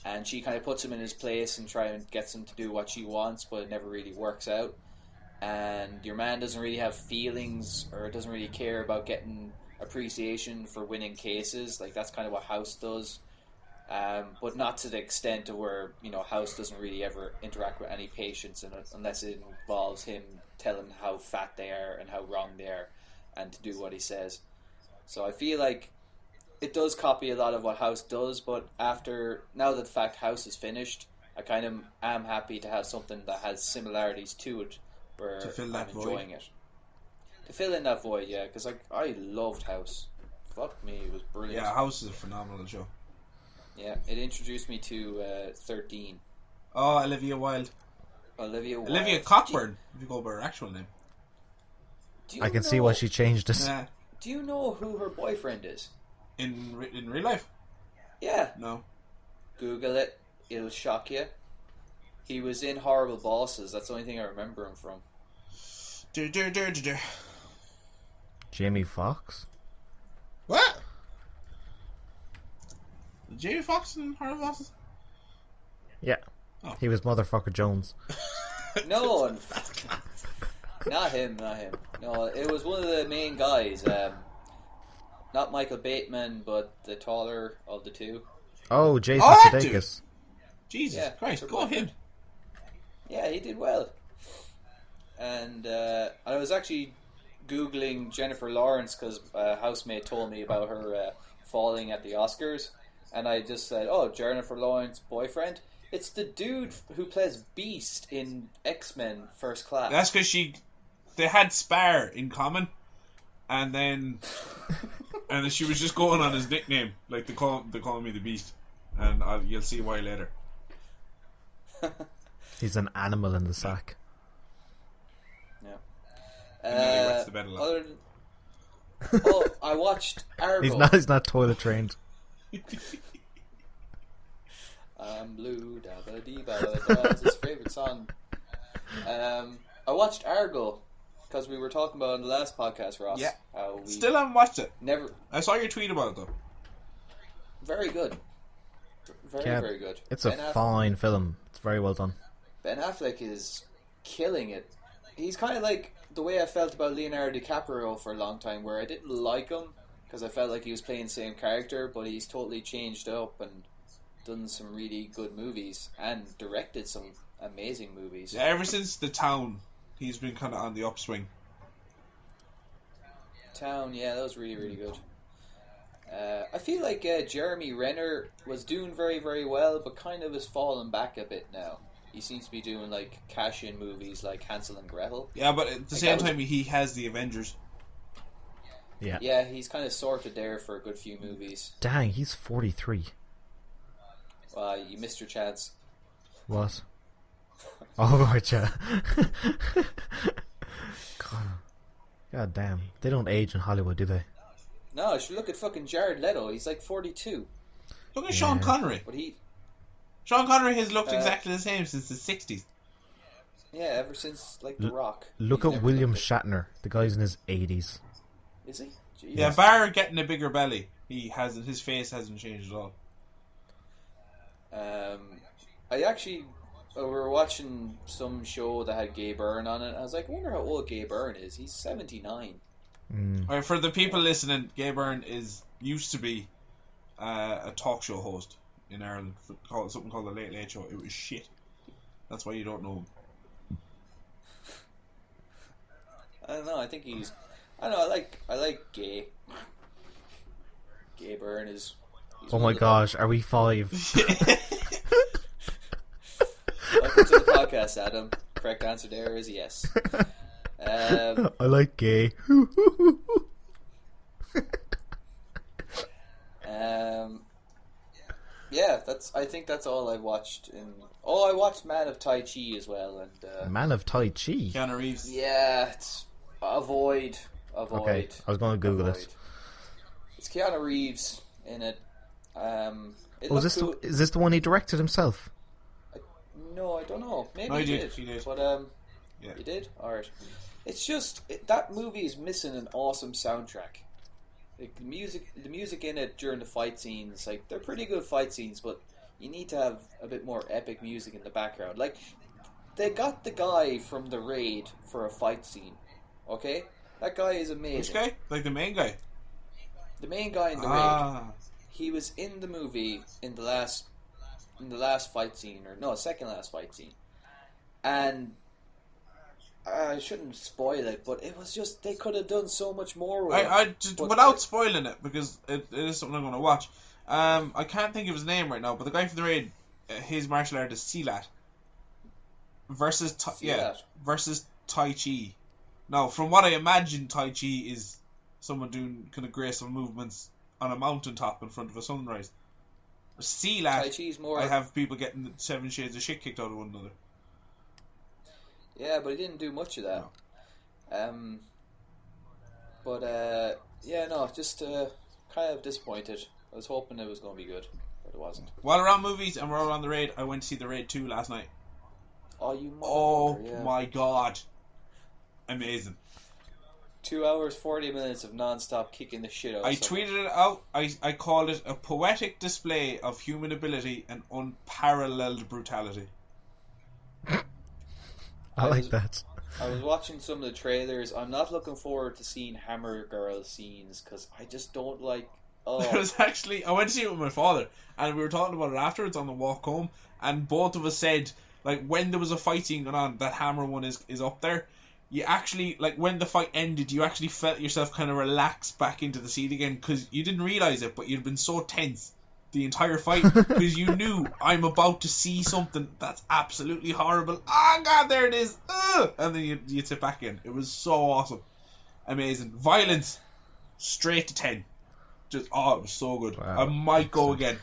and she kind of puts him in his place and gets him to do what she wants, but it never really works out. And your man doesn't really have feelings or doesn't really care about getting appreciation for winning cases. Like, that's kind of what House does. But not to the extent of where, House doesn't really ever interact with any patients in it, unless it involves him telling how fat they are and how wrong they are, and to do what he says. So I feel like it does copy a lot of what House does, but now that the fact House is finished, I kind of am happy to have something that has similarities to it, where To fill I'm that void. enjoying it. To fill in that void, yeah, because I loved House. Fuck me, it was brilliant. Yeah, House is a phenomenal show. Yeah, it introduced me to 13. Oh, Olivia Wilde. Olivia Olivia Cockburn, if you go by her actual name. Do I you can see know- why she changed it. Nah, Do you know who her boyfriend is? in real life? Yeah, No. Google it. It'll shock you. He was in Horrible Bosses. That's the only thing I remember him from. Jamie Foxx? What? Jamie Foxx in Horror Bosses? Yeah. Oh. He was Motherfucker Jones. No, not him. No, it was one of the main guys. Not Michael Bateman, but the taller of the two. Oh, Jason Oh, that dude. Sudeikis. Jesus Yeah, Christ, her go boyfriend. him. Yeah, he did well. And I was actually Googling Jennifer Lawrence because a housemate told me about her falling at the Oscars. And I just said, oh, Jennifer Lawrence's boyfriend? It's the dude who plays Beast in X-Men First Class. That's because they had spar in common, and then she was just going on his nickname, like they call me the Beast, and you'll see why later. He's an animal in the sack. Yeah. And then he wets the bed a lot. I watched Argo. He's not toilet trained. I'm blue, da-ba-dee-ba, that's his favourite song. I watched Argo because we were talking about it in the last podcast, Ross. Yeah. How we Still haven't watched it. never. I saw your tweet about it though. Very good. Very, Yeah, very good. It's a fine film. It's very well done. Ben Affleck is killing it. He's kind of like the way I felt about Leonardo DiCaprio for a long time, where I didn't like him because I felt like he was playing the same character, but he's totally changed up and done some really good movies and directed some amazing movies. Yeah, ever since The Town, he's been kind of on the upswing. Town, yeah, that was really, really good. I feel like Jeremy Renner was doing very, very well, but kind of has fallen back a bit now. He seems to be doing like cash-in movies like Hansel and Gretel. Yeah, but at the same time, he has the Avengers. Yeah. Yeah, he's kind of sorted there for a good few movies. Dang, he's 43. You missed your chance. What? Oh, right, yeah. God damn. They don't age in Hollywood, do they? No, you should look at fucking Jared Leto. He's like 42. Look at Sean Connery. But Sean Connery has looked exactly the same since the 60s. Yeah, ever since like The Rock. Look at William Shatner. The guy's in his 80s. Is he? Jesus. Yeah, bar getting a bigger belly, his face hasn't changed at all. I actually we were watching some show that had Gay Byrne on it. I was like, I wonder how old Gay Byrne is. He's 79. Right, for the people listening, Gay Byrne used to be a talk show host in Ireland, something called the Late Late Show. It was shit. That's why you don't know him. I don't know. I think he's. I don't know. I like Gay. Gay Byrne is. Oh my gosh, are we 5? Welcome to the podcast, Adam. Correct answer there is yes. I like Gay. Yeah, I think that's all I watched. I watched Man of Tai Chi as well, and Man of Tai Chi. Keanu Reeves. Yeah, it's avoid. Okay, I was going to Google it. It's Keanu Reeves in it. Is this the one he directed himself? No, I don't know. Maybe No, he he did. did. But Yeah. he did. All right. It's just that movie is missing an awesome soundtrack. Like the music in it during the fight scenes, like they're pretty good fight scenes, but you need to have a bit more epic music in the background. Like they got the guy from the Raid for a fight scene. Okay, that guy is amazing. Which guy? Like the main guy? The main guy in the Raid. He was in the movie in the last fight scene, second last fight scene, and I shouldn't spoil it, but it was just they could have done so much more with it. Without spoiling it, because it is something I'm going to watch. I can't think of his name right now, but the guy from the Raid, his martial art is Silat versus Tai Chi. Now, from what I imagine, Tai Chi is someone doing kind of graceful movements on a mountaintop in front of a sunrise. Silat, Tai Chi's more. I have people getting 7 shades of shit kicked out of one another. Yeah, but he didn't do much of that. No. Just kind of disappointed. I was hoping it was going to be good, but it wasn't. While we're on movies and we're all on the Raid, I went to see the Raid 2 last night. Oh, you motherfucker! Oh my god. Amazing. 2 hours, 40 minutes of non-stop kicking the shit out of I someone. tweeted it out. I called it a poetic display of human ability and unparalleled brutality. I like that. I was watching some of the trailers. I'm not looking forward to seeing Hammer Girl scenes because I just don't like. I went to see it with my father, and we were talking about it afterwards on the walk home, and both of us said, like, when there was a fight scene going on, that Hammer one is up there. You actually, like, when the fight ended, you actually felt yourself kind of relax back into the seat again, because you didn't realise it, but you'd been so tense the entire fight because you knew I'm about to see something that's absolutely horrible. Oh god, there it is. Ugh! And then you sit back in. It was so awesome. Amazing. Violence, straight to 10. Just, it was so good. Wow. I might go again.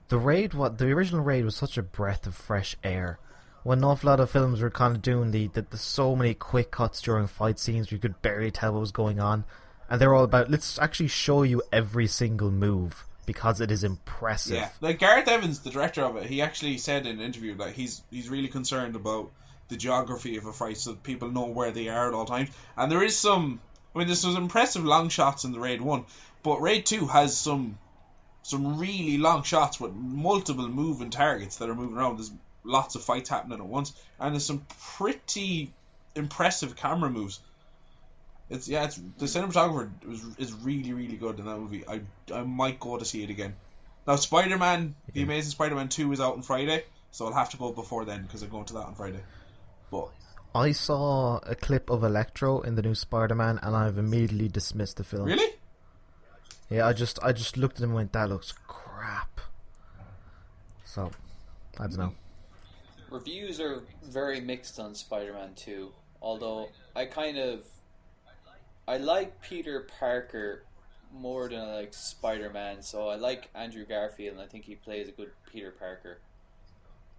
The original Raid was such a breath of fresh air. When an awful lot of films were kind of doing the so many quick cuts during fight scenes where you could barely tell what was going on, and they're all about, let's actually show you every single move because it is impressive. Yeah, like Gareth Evans, the director of it, he actually said in an interview that he's really concerned about the geography of a fight so that people know where they are at all times. And there is there's some impressive long shots in the Raid 1, but Raid 2 has some really long shots with multiple moving targets that are moving around. There's lots of fights happening at once, and there's some pretty impressive camera moves. The cinematographer is really, really good in that movie. I might go to see it again. Now, Spider-Man, The Amazing Spider-Man 2 is out on Friday, so I'll have to go before then because I'm going to that on Friday. But I saw a clip of Electro in the new Spider-Man, and I've immediately dismissed the film. Really? Yeah, I just looked at him and went, that looks crap. So, I don't know. Reviews are very mixed on Spider-Man 2, although I like Peter Parker more than I like Spider-Man, so I like Andrew Garfield, and I think he plays a good Peter Parker.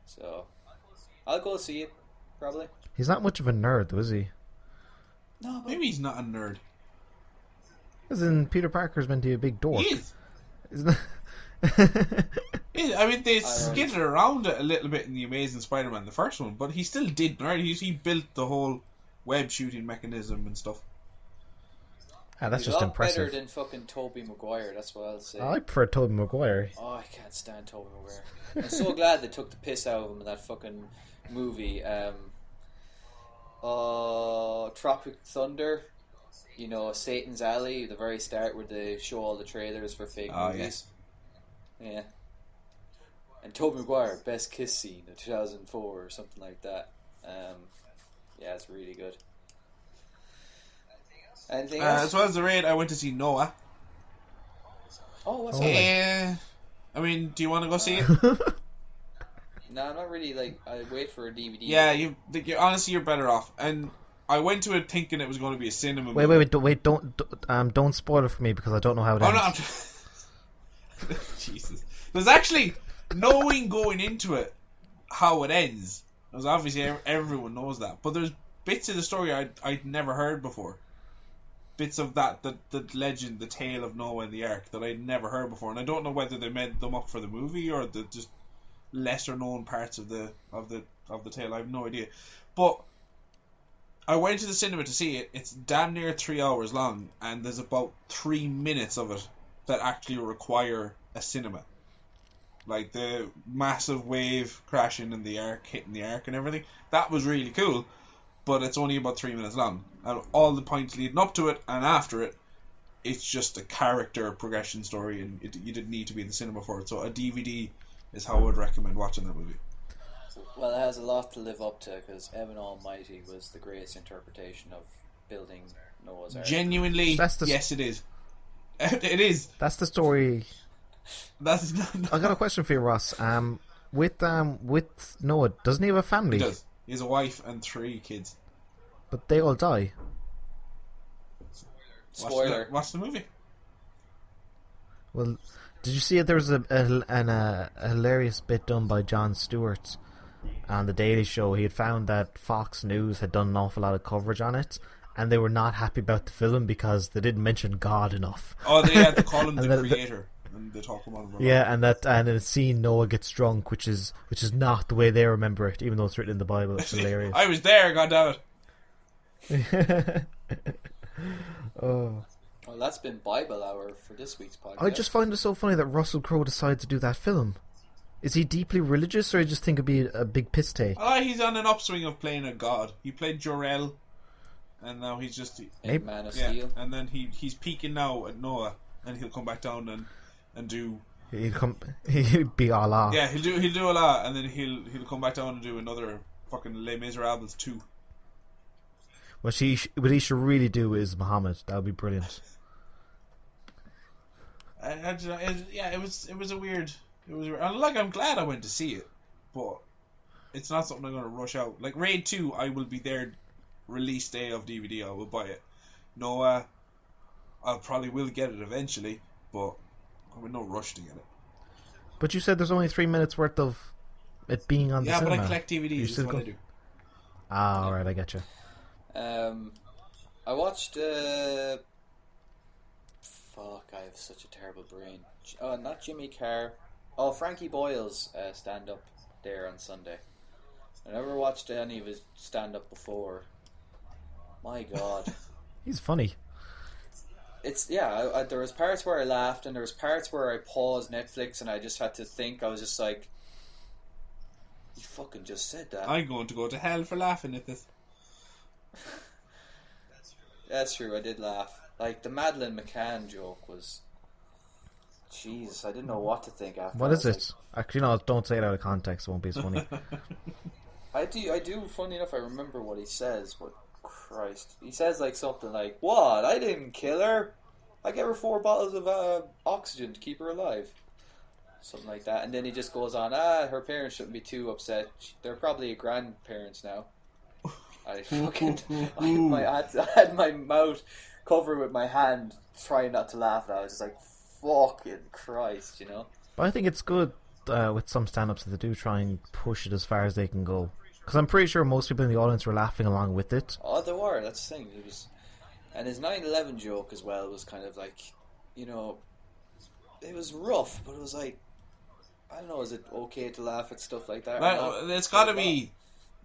So, I'll go see it, probably. He's not much of a nerd, though, is he? No, but Maybe he's not a nerd. As in, Peter Parker's meant to be a big dork. He is. Isn't it? I mean, they skidded around it a little bit in The Amazing Spider-Man, the first one, but he still did nerd. He built the whole web shooting mechanism and stuff. That's he's just a lot impressive. better than fucking Tobey Maguire, that's what I'll say. I prefer Tobey Maguire. Oh, I can't stand Tobey Maguire. I'm so glad they took the piss out of him in that fucking movie. Tropic Thunder, Satan's Alley, the very start where they show all the trailers for fake movies. Yeah. And Tobey Maguire, best kiss scene of 2004 or something like that. Yeah, it's really good. Anything else? As well as the Raid, I went to see Noah. Oh, what's that? I mean, do you want to go see it? No, I'm not really, I wait for a DVD. Yeah, honestly, you're better off. And I went to it thinking it was going to be a cinema movie. Wait, don't spoil it for me because I don't know how it ends. No, Jesus. There's actually knowing going into it how it ends. Because obviously everyone knows that. But there's bits of the story I'd never heard before. Bits of the legend, the tale of Noah and the Ark that I'd never heard before. And I don't know whether they made them up for the movie or the just lesser known parts of the tale. I have no idea. But I went to the cinema to see it. It's damn near 3 hours long, and there's about 3 minutes of it that actually require a cinema. Like the massive wave crashing in the Ark, hitting the Ark and everything. That was really cool, but it's only about 3 minutes long. And all the points leading up to it and after it, it's just a character progression story, and you didn't need to be in the cinema for it. So a DVD is how I would recommend watching that movie. Well, it has a lot to live up to because Evan Almighty was the greatest interpretation of building Noah's Ark. Genuinely, yes, it is. It is. That's the story. That's. I got a question for you, Ross. With Noah, doesn't he have a family? He does. He has a wife and 3 kids. But they all die. Spoiler. Watch the movie. Well, did you see it? There was a hilarious bit done by Jon Stewart on The Daily Show. He had found that Fox News had done an awful lot of coverage on it, and they were not happy about the film because they didn't mention God enough. Oh, they had to call him the creator, and they talk about him. Yeah, and in a scene Noah gets drunk, which is not the way they remember it, even though it's written in the Bible. It's hilarious. I was there, goddammit. Oh. Well, that's been Bible Hour for this week's podcast. I just find it so funny that Russell Crowe decided to do that film. Is he deeply religious, or you just think it'd be a big piss take? He's on an upswing of playing a god. He played Jor-El, and now he's just Man of Steel. And then he's peaking now at Noah, and he'll come back down and do. He'll be Allah. Yeah, he'll do a lot, and then he'll come back down and do another fucking Les Miserables 2. What he should really do is Muhammad. That would be brilliant. It was a weird. It was like I'm glad I went to see it, but it's not something I'm going to rush out. Like Raid 2, I will be there release day of DVD. I will buy it. No, I probably will get it eventually, but I'm in no rush to get it. But you said there's only 3 minutes worth of it being on the cinema. Yeah, but I collect DVDs. That's what I do. Ah, alright, I get you. I watched. Fuck, I have such a terrible brain. Oh, not Jimmy Carr. Oh, Frankie Boyle's stand up there on Sunday. I never watched any of his stand up before. My God. He's funny. It's there was parts where I laughed and there was parts where I paused Netflix and I just had to think. I was just like, you fucking just said that. I'm going to go to hell for laughing at this. That's true, I did laugh. Like the Madeleine McCann joke was, Jesus, I didn't know what to think after. What is it? Actually, no, don't say it out of context. It won't be as funny. I do. Funny enough, I remember what he says, but Christ, he says like something like, "What? I didn't kill her. I gave her 4 bottles of oxygen to keep her alive." Something like that, and then he just goes on. Her parents shouldn't be too upset. They're probably grandparents now. I had my mouth covered with my hand, trying not to laugh. And I was just like, "Fucking Christ," you know. But I think it's good with some stand-ups that they do try and push it as far as they can go. Because I'm pretty sure most people in the audience were laughing along with it. Oh, they were. That's the thing. And his 9/11 joke as well was kind of like, you know, it was rough, but it was like, I don't know, is it okay to laugh at stuff like that? It's got to be.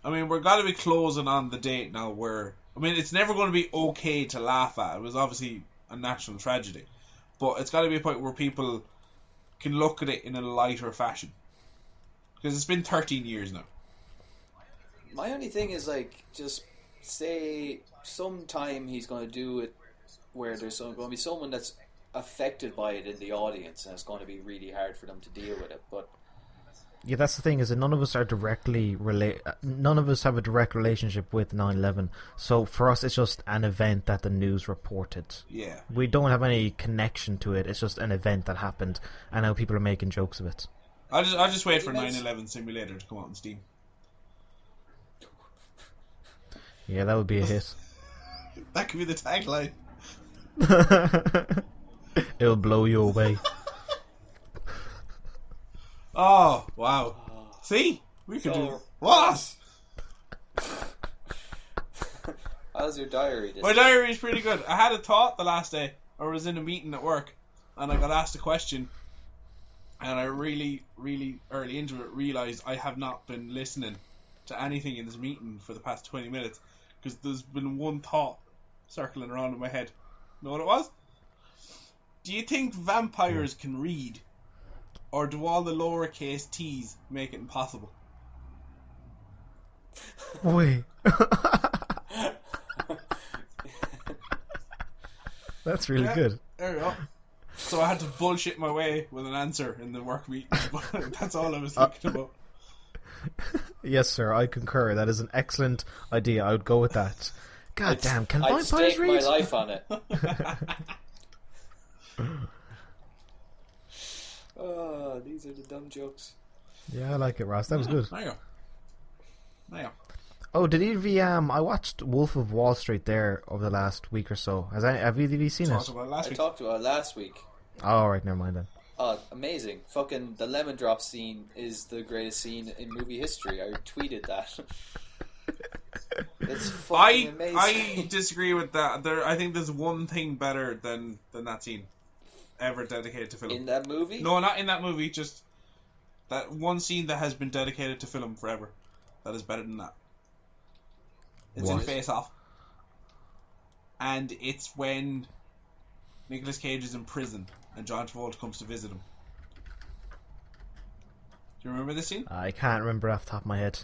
I mean, we're got to be closing on the date now where, I mean, it's never going to be okay to laugh at. It was obviously a national tragedy. But it's got to be a point where people can look at it in a lighter fashion. Because it's been 13 years now. My only thing is, like, just say sometime he's going to do it where there's going to be someone that's affected by it in the audience, and it's going to be really hard for them to deal with it. But yeah, that's the thing, is that none of us are none of us have a direct relationship with 9/11. So for us, it's just an event that the news reported. Yeah. We don't have any connection to it. It's just an event that happened, and now people are making jokes of it. I'll just wait for 9/11 Simulator to come out on Steam. Yeah, that would be a hit. That could be the tagline. It'll blow you away. Oh, wow. See? We could do... What? How's your diary? My diary is pretty good. I had a thought the last day. I was in a meeting at work, and I got asked a question, and I really, really early into it realised I have not been listening to anything in this meeting for the past 20 minutes, because there's been one thought circling around in my head. You know what it was? Do you think vampires can read? Or do all the lowercase t's make it impossible? Wait. That's really good. There we go. So I had to bullshit my way with an answer in the work meeting. That's all I was thinking about. Yes, sir, I concur. That is an excellent idea. I would go with that. God damn, can I'd vampires stake read? my life on it. Oh, these are the dumb jokes. Yeah, I like it, Ross. That was good. There you go. Oh, did either of you, I watched Wolf of Wall Street there over the last week or so. Have either of you seen it? I talked about it last week. Oh, alright, never mind then. Oh, amazing. Fucking the lemon drop scene is the greatest scene in movie history. I tweeted that. It's fucking amazing. I disagree with that. I think there's one thing better than that scene ever dedicated to film. In that movie? No, not in that movie, just that one scene that has been dedicated to film forever. That is better than that. It's in Face Off. And it's when Nicolas Cage is in prison and John Travolta comes to visit him. Do you remember this scene? I can't remember off the top of my head.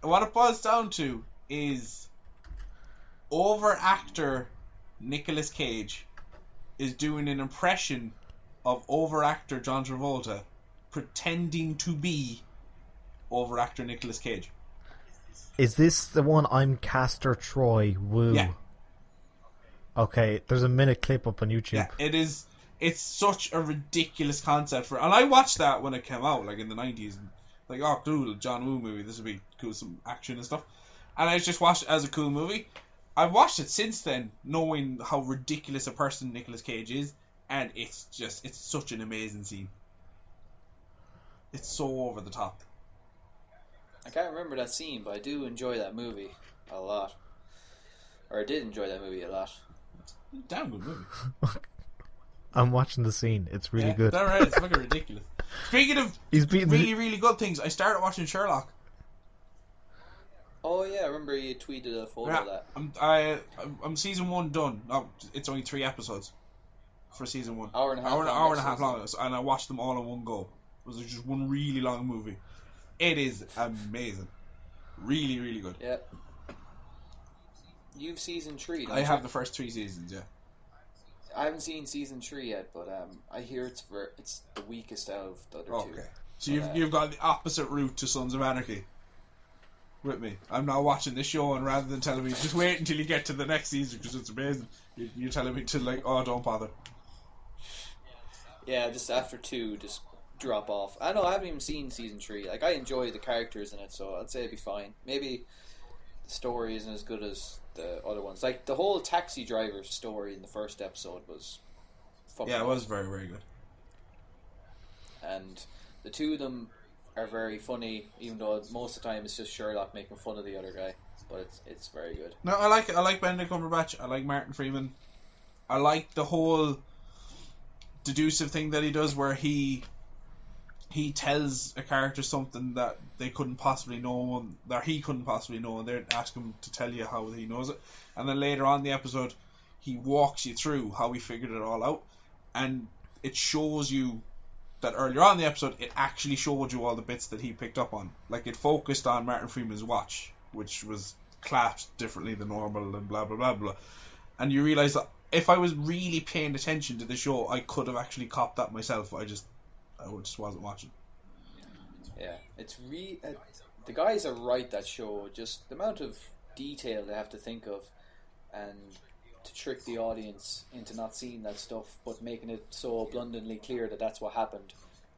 What it boils down to is over-actor Nicolas Cage is doing an impression of over-actor John Travolta pretending to be over-actor Nicolas Cage. Is this the one, I'm Castor Troy? Woo. Yeah. Okay, there's a minute clip up on YouTube. Yeah, it is. it's such a ridiculous concept and I watched that when it came out, like in the 90s, and like, oh cool, John Woo movie, this would be cool, some action and stuff, and I just watched it as a cool movie. I've watched it since then, knowing how ridiculous a person Nicolas Cage is, and it's such an amazing scene. It's so over the top. I can't remember that scene, but I do enjoy that movie a lot. Or I did enjoy that movie a lot. Damn good movie. I'm watching the scene. It's really good. That right? It's fucking ridiculous. Speaking of really good things, I started watching Sherlock. Oh yeah, I remember you tweeted a photo of that. I'm season 1 done. No, it's only 3 episodes for season 1. Hour and a half long, and I watched them all in one go. It was just one really long movie. It is amazing. Really, really good. Yeah. You've season 3. I have the first 3 seasons. Yeah. I haven't seen season 3 yet, but I hear it's the weakest out of the other two. Okay. So you've got the opposite route to Sons of Anarchy. With me, I'm not watching this show, and rather than telling me just wait until you get to the next season because it's amazing, you're telling me to like, oh, don't bother. Yeah, just after 2, just drop off. I know I haven't even seen season 3. Like I enjoy the characters in it, so I'd say it'd be fine. Maybe the story isn't as good as the other ones. Like the whole taxi driver story in the first episode was fucking it was very, very good. And the two of them are very funny, even though most of the time it's just Sherlock making fun of the other guy. But it's very good. No, I like Benedict Cumberbatch. I like Martin Freeman. I like the whole deducive thing that he does, where he tells a character something that they couldn't possibly know, and that he couldn't possibly know, and they ask him to tell you how he knows it. And then later on in the episode, he walks you through how he figured it all out, and it shows you that earlier on in the episode, it actually showed you all the bits that he picked up on. Like, it focused on Martin Freeman's watch, which was clasped differently than normal, and blah, blah, blah, blah. And you realise that if I was really paying attention to the show, I could have actually copped that myself. I just wasn't watching. Yeah, it's the guys that write that show, just the amount of detail they have to think of, and to trick the audience into not seeing that stuff, but making it so abundantly clear that that's what happened.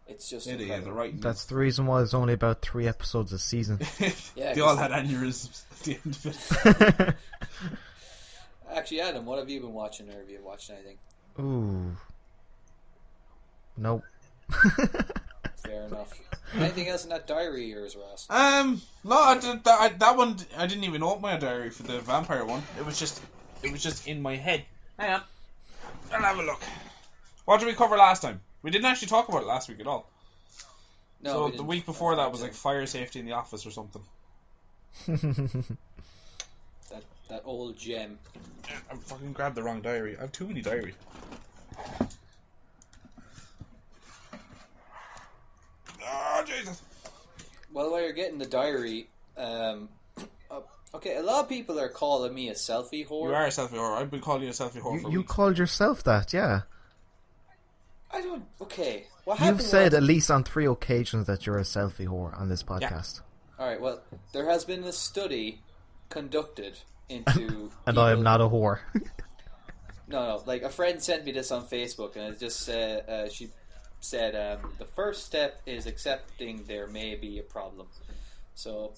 It's just That's the reason why there's only about 3 episodes a season. Yeah, they all had aneurysms at the end of it. Actually, Adam, what have you been watching, or have you watched anything? Ooh. Nope. Fair enough. Anything else in that diary of yours, Ross? No, that one I didn't even open my diary for the vampire one. It was just in my head. Hang on, I'll have a look. What did we cover last time? We didn't actually talk about it last week at all. No. So the week before that was like fire safety in the office or something. that old gem. I fucking grabbed the wrong diary. I have too many diaries. Oh, Jesus. Well, while you're getting the diary, okay, a lot of people are calling me a selfie whore. You are a selfie whore. I've been calling you a selfie whore for You weeks. called yourself that, yeah. I don't... Okay. What happened You've said at least on 3 occasions that you're a selfie whore on this podcast. Yeah. Alright, well, there has been a study conducted into... And I am not a whore. No, like, a friend sent me this on Facebook, and it just said... she said, the first step is accepting there may be a problem. So,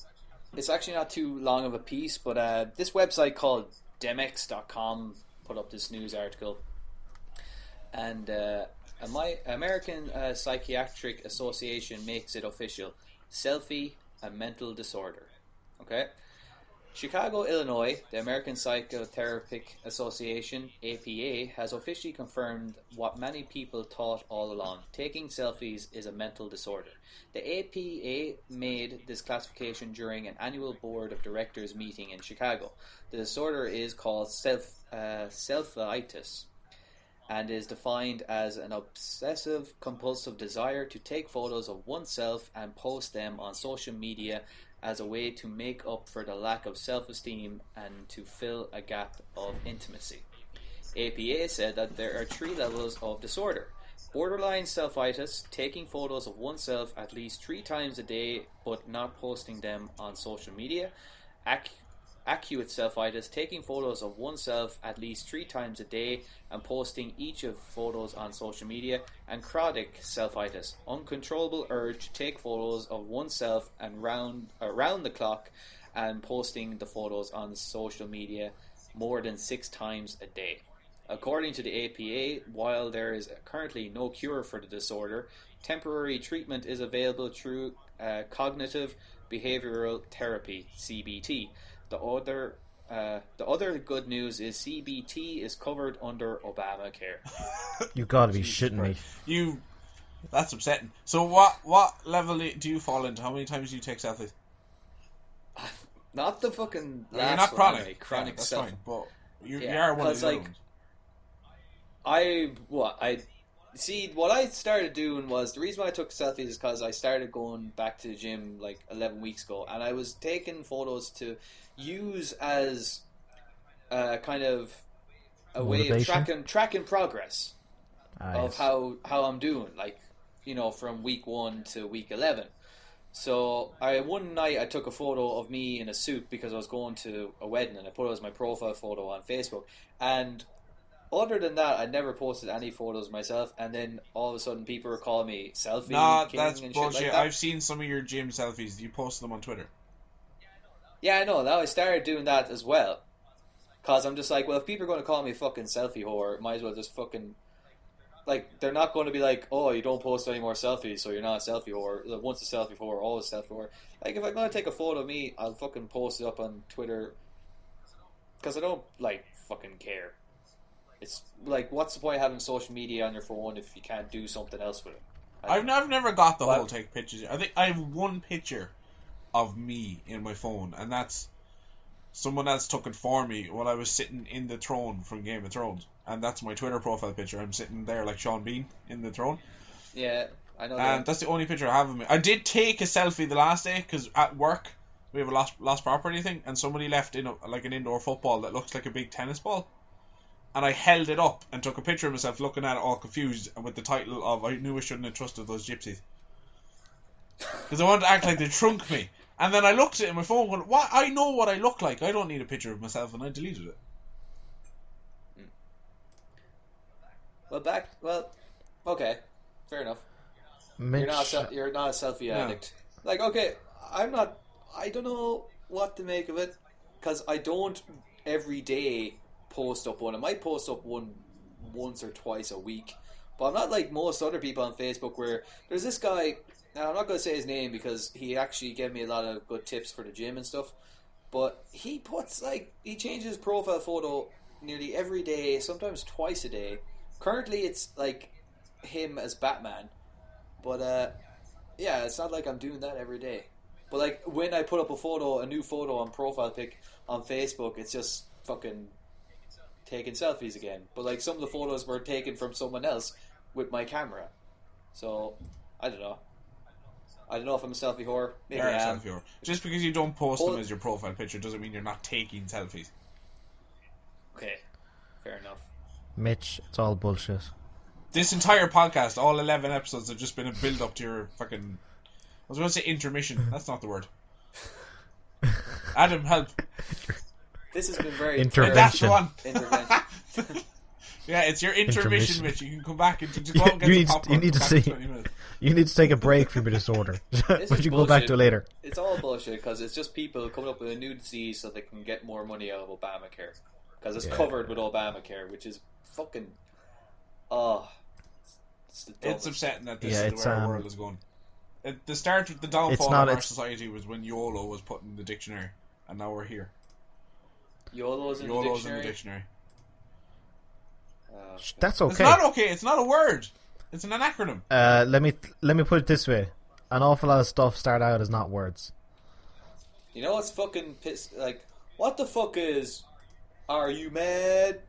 it's actually not too long of a piece, but this website called Demex.com put up this news article. And my American Psychiatric Association makes it official. Selfie, a mental disorder. Okay? Chicago, Illinois, the American Psychotherapeutic Association, APA, has officially confirmed what many people thought all along. Taking selfies is a mental disorder. The APA made this classification during an annual board of directors meeting in Chicago. The disorder is called selfitis and is defined as an obsessive-compulsive desire to take photos of oneself and post them on social media as a way to make up for the lack of self-esteem and to fill a gap of intimacy. APA said that there are 3 levels of disorder. Borderline selfitis, taking photos of oneself at least 3 times a day but not posting them on social media. acute selfitis, taking photos of oneself at least 3 times a day and posting each of photos on social media, and chronic selfitis, uncontrollable urge to take photos of oneself and around the clock and posting the photos on social media more than 6 times a day. According to the APA, while there is currently no cure for the disorder, temporary treatment is available through cognitive behavioral therapy (CBT). The other good news is CBT is covered under Obamacare. You gotta be shitting me. That's upsetting. So what level do you fall into? How many times do you take selfies? Not the fucking last You're not chronic. one, chronic that's stuff. fine, but you are one of the like, ones. What I started doing was, the reason why I took selfies is because I started going back to the gym like 11 weeks ago, and I was taking photos to use as kind of a way of tracking progress of how I'm doing, like, you know, from week 1 to week 11. So one night I took a photo of me in a suit because I was going to a wedding, and I put it as my profile photo on Facebook. And other than that, I never posted any photos myself. And then all of a sudden, people were calling me selfie king that's and bullshit. shit like that. I've seen some of your gym selfies. You post them on Twitter. Yeah, I know. Now I started doing that as well, because I'm just like, well, if people are going to call me fucking selfie whore, might as well just fucking, like, they're not going to be like, oh, you don't post any more selfies, so you're not a selfie whore. Once a selfie whore, always a selfie whore. Like, if I'm going to take a photo of me, I'll fucking post it up on Twitter, because I don't, like, fucking care. It's like, what's the point of having social media on your phone if you can't do something else with it? I've never got the whole take pictures. I think I have one picture of me in my phone, and that's someone else took it for me while I was sitting in the throne from Game of Thrones, and that's my Twitter profile picture. I'm sitting there like Sean Bean in the throne. Yeah, I know. And that's the only picture I have of me. I did take a selfie the last day because at work we have a lost property thing, and somebody left in like an indoor football that looks like a big tennis ball. And I held it up and took a picture of myself looking at it all confused, and with the title of "I knew I shouldn't have trusted those gypsies." Because I wanted to act like they shrunk me. And then I looked at it in my phone going, what? I know what I look like. I don't need a picture of myself, and I deleted it. Well, okay. Fair enough. Mitch, You're not a selfie addict. Like, okay, I don't know what to make of it, because I don't every day post up one. I might post up one once or twice a week, but I'm not like most other people on Facebook where there's this guy. Now, I'm not going to say his name because he actually gave me a lot of good tips for the gym and stuff, but he changes his profile photo nearly every day, sometimes twice a day. Currently it's like him as Batman, but yeah, it's not like I'm doing that every day. But like when I put up a new photo on profile pic on Facebook, it's just fucking taking selfies again. But like some of the photos were taken from someone else with my camera, so I don't know. I don't know if I'm a selfie whore. Maybe I am. Selfie whore. Just because you don't post them as your profile picture doesn't mean you're not taking selfies. Okay, fair enough. Mitch, it's all bullshit. This entire podcast, all 11 episodes, have just been a build up to your fucking... I was going to say intermission. That's not the word. Adam, help. This has been very... Intervention. That's the one. Intervention. Yeah, it's your intermission, Mitch. You can come back and just go and get you the need, popcorn. you need to see. You need to take a break from your disorder, but you go back to it later. It's all bullshit because it's just people coming up with a new disease so they can get more money out of Obamacare, because it's covered with Obamacare, which is fucking it's upsetting that this is where our world is going. The start of the downfall of our society was when YOLO was put in the dictionary, and now we're here. YOLO's in the dictionary. That's okay. It's not okay. It's not a word. It's an acronym. Let me put it this way: an awful lot of stuff start out as not words. You know what's fucking like? What the fuck is? Are you mad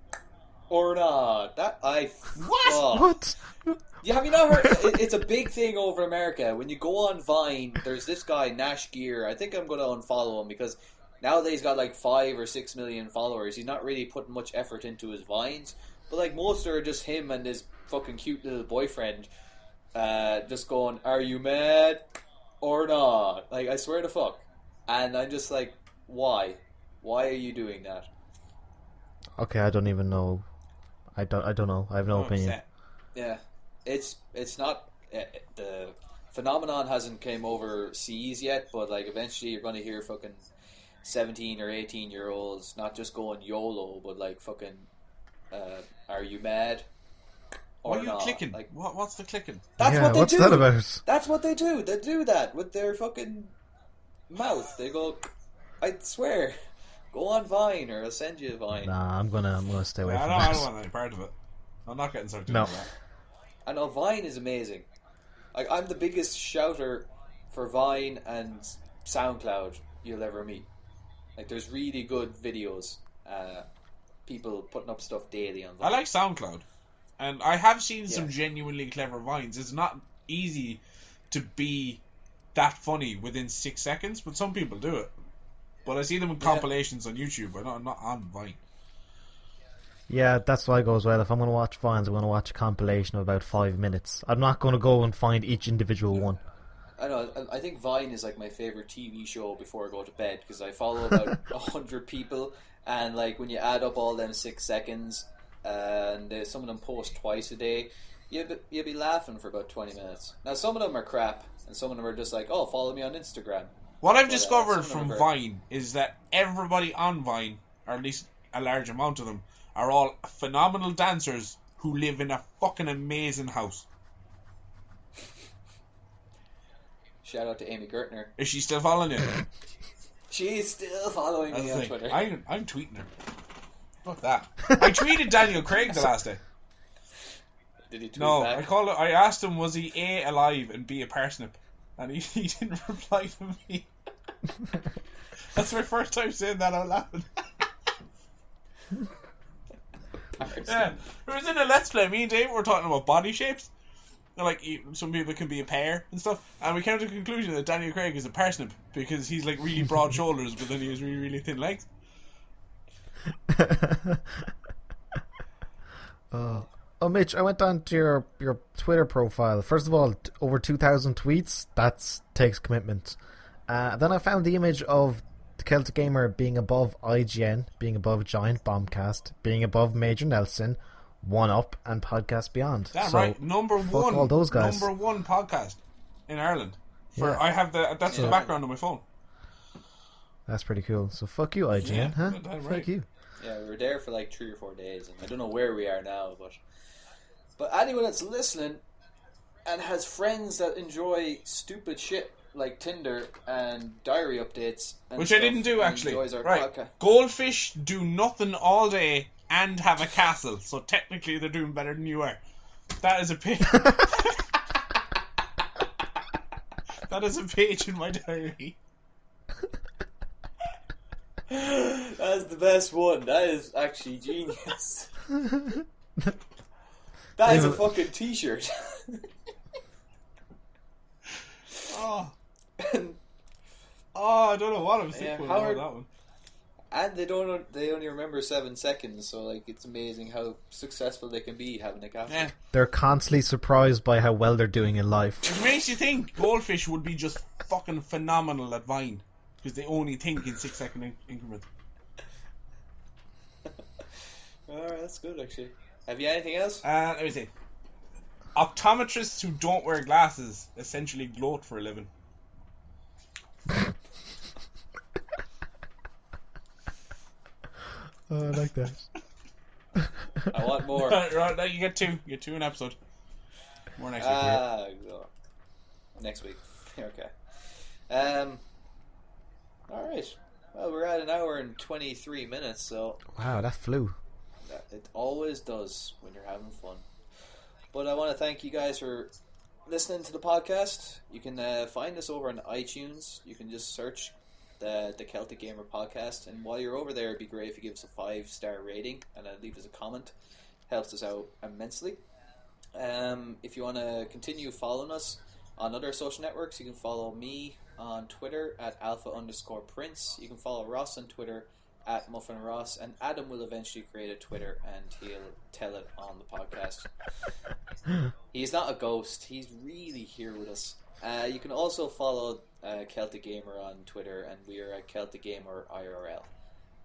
or not? What? Yeah, have you not heard? It's a big thing over America. When you go on Vine, there's this guy Nash Gear. I think I'm going to unfollow him because nowadays he's got like 5 or 6 million followers. He's not really putting much effort into his Vines. But like most are just him and his fucking cute little boyfriend just going, are you mad or not? Like, I swear to fuck. And I'm just like, why? Why are you doing that? Okay, I don't even know. I don't know. I have no opinion. Upset. Yeah, it's not the phenomenon hasn't came overseas yet, but like eventually you're going to hear fucking 17 or 18-year-olds not just going YOLO, but like fucking are you mad or Why are you not? clicking? Like, What's the clicking? that's Yeah, what they what's do. that about? That's what they do. They do that with their fucking mouth. They go, I swear, go on Vine or I'll send you a Vine. Nah, I'm gonna stay away from I that. don't want any part of it. I'm not getting sucked No. into that. I know Vine is amazing. Like, I'm the biggest shouter for Vine and SoundCloud you'll ever meet. Like, there's really good videos. People putting up stuff daily on Vine. I like SoundCloud, and I have seen some genuinely clever Vines. It's not easy to be that funny within 6 seconds, but some people do it. But I see them in compilations on YouTube. I'm not on Vine. Yeah, that's why I go as well. If I'm going to watch Vines, I'm going to watch a compilation of about 5 minutes. I'm not going to go and find each individual one. I know. I think Vine is like my favorite TV show before I go to bed because I follow about 100 people, and like when you add up all them 6 seconds, and some of them post twice a day, you'll be laughing for about 20 minutes. Now some of them are crap, and some of them are just like, oh, follow me on Instagram. What I've But, discovered some of from them are Vine is that everybody on Vine, or at least a large amount of them, are all phenomenal dancers who live in a fucking amazing house. Shout out to Amy Gertner. Is she still following you? She's still following me on Twitter. I'm tweeting her. Fuck that. I tweeted Daniel Craig the last day. Did he tweet No, back? I asked him, was he A, alive, and B, a parsnip? And he didn't reply to me. That's my first time saying that out loud. Yeah, it was in a Let's Play. Me and Dave were talking about body shapes. Like, some people can be a pear and stuff. And we came to the conclusion that Daniel Craig is a parsnip because he's like really broad shoulders, but then he has really, really thin legs. Oh, Mitch, I went on to your Twitter profile. First of all, over 2,000 tweets. That takes commitment. Then I found the image of the Celtic Gamer being above IGN, being above Giant Bombcast, being above Major Nelson, One Up, and Podcast Beyond. That's so, right. Number one. all those guys. Number one podcast in Ireland. Yeah. I have that's the background on my phone. That's pretty cool. So fuck you, IGN, huh? Damn Fuck right. you. Yeah, we were there for like 3 or 4 days, and I don't know where we are now, but anyone that's listening and has friends that enjoy stupid shit like Tinder and diary updates, and Which I stuff, didn't do, and actually. enjoys our Right. podcast. Goldfish do nothing all day and have a castle, so technically they're doing better than you are. That is a page. That is a page in my diary. That's the best one. That is actually genius. That is a fucking t-shirt. Oh, I don't know what I'm Yeah, thinking Howard- about that one. And they only remember 7 seconds, so like it's amazing how successful they can be having a castle. Yeah. They're constantly surprised by how well they're doing in life. It makes you think Goldfish would be just fucking phenomenal at Vine because they only think in 6 second increments. Alright, that's good actually. Have you anything else? Let me see. Optometrists who don't wear glasses essentially gloat for a living. Oh, I like that. I want more. Right, now you get two. You get two an episode. More next week. Go. Next week. Okay. Alright. Well, we're at an hour and 23 minutes, so Wow, that flew. it always does when you're having fun. But I want to thank you guys for listening to the podcast. You can find us over on iTunes. You can just search the Celtic Gamer Podcast, and while you're over there, it'd be great if you give us a 5-star rating and leave us a comment. Helps us out immensely. If you want to continue following us on other social networks, you can follow me on Twitter at alpha_prince. You can follow Ross on Twitter at muffinross, and Adam will eventually create a Twitter and he'll tell it on the podcast. He's not a ghost, he's really here with us. You can also follow Celtic Gamer on Twitter, and we are at Celtic Gamer IRL.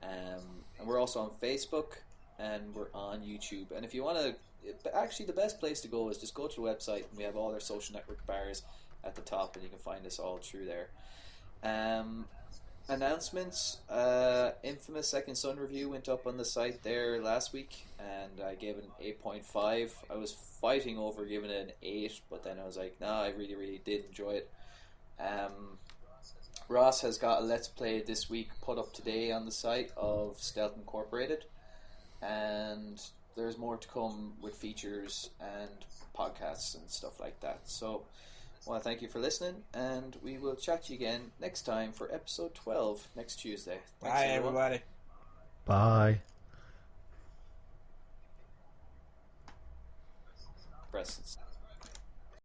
And we're also on Facebook, and we're on YouTube. And if you want to, actually the best place to go is just go to the website, and we have all our social network bars at the top, and you can find us all through there. Announcements. Infamous Second Son review went up on the site there last week, and I gave it an 8.5. I was fighting over giving it an 8, but then I was like, nah, I really, really did enjoy it. Ross has got a Let's Play this week put up today on the site of Stealth Incorporated, and there's more to come with features and podcasts and stuff like that. So well, thank you for listening, and we will chat to you again next time for episode 12 next Tuesday. Thanks, Bye, everybody. Bye. Press.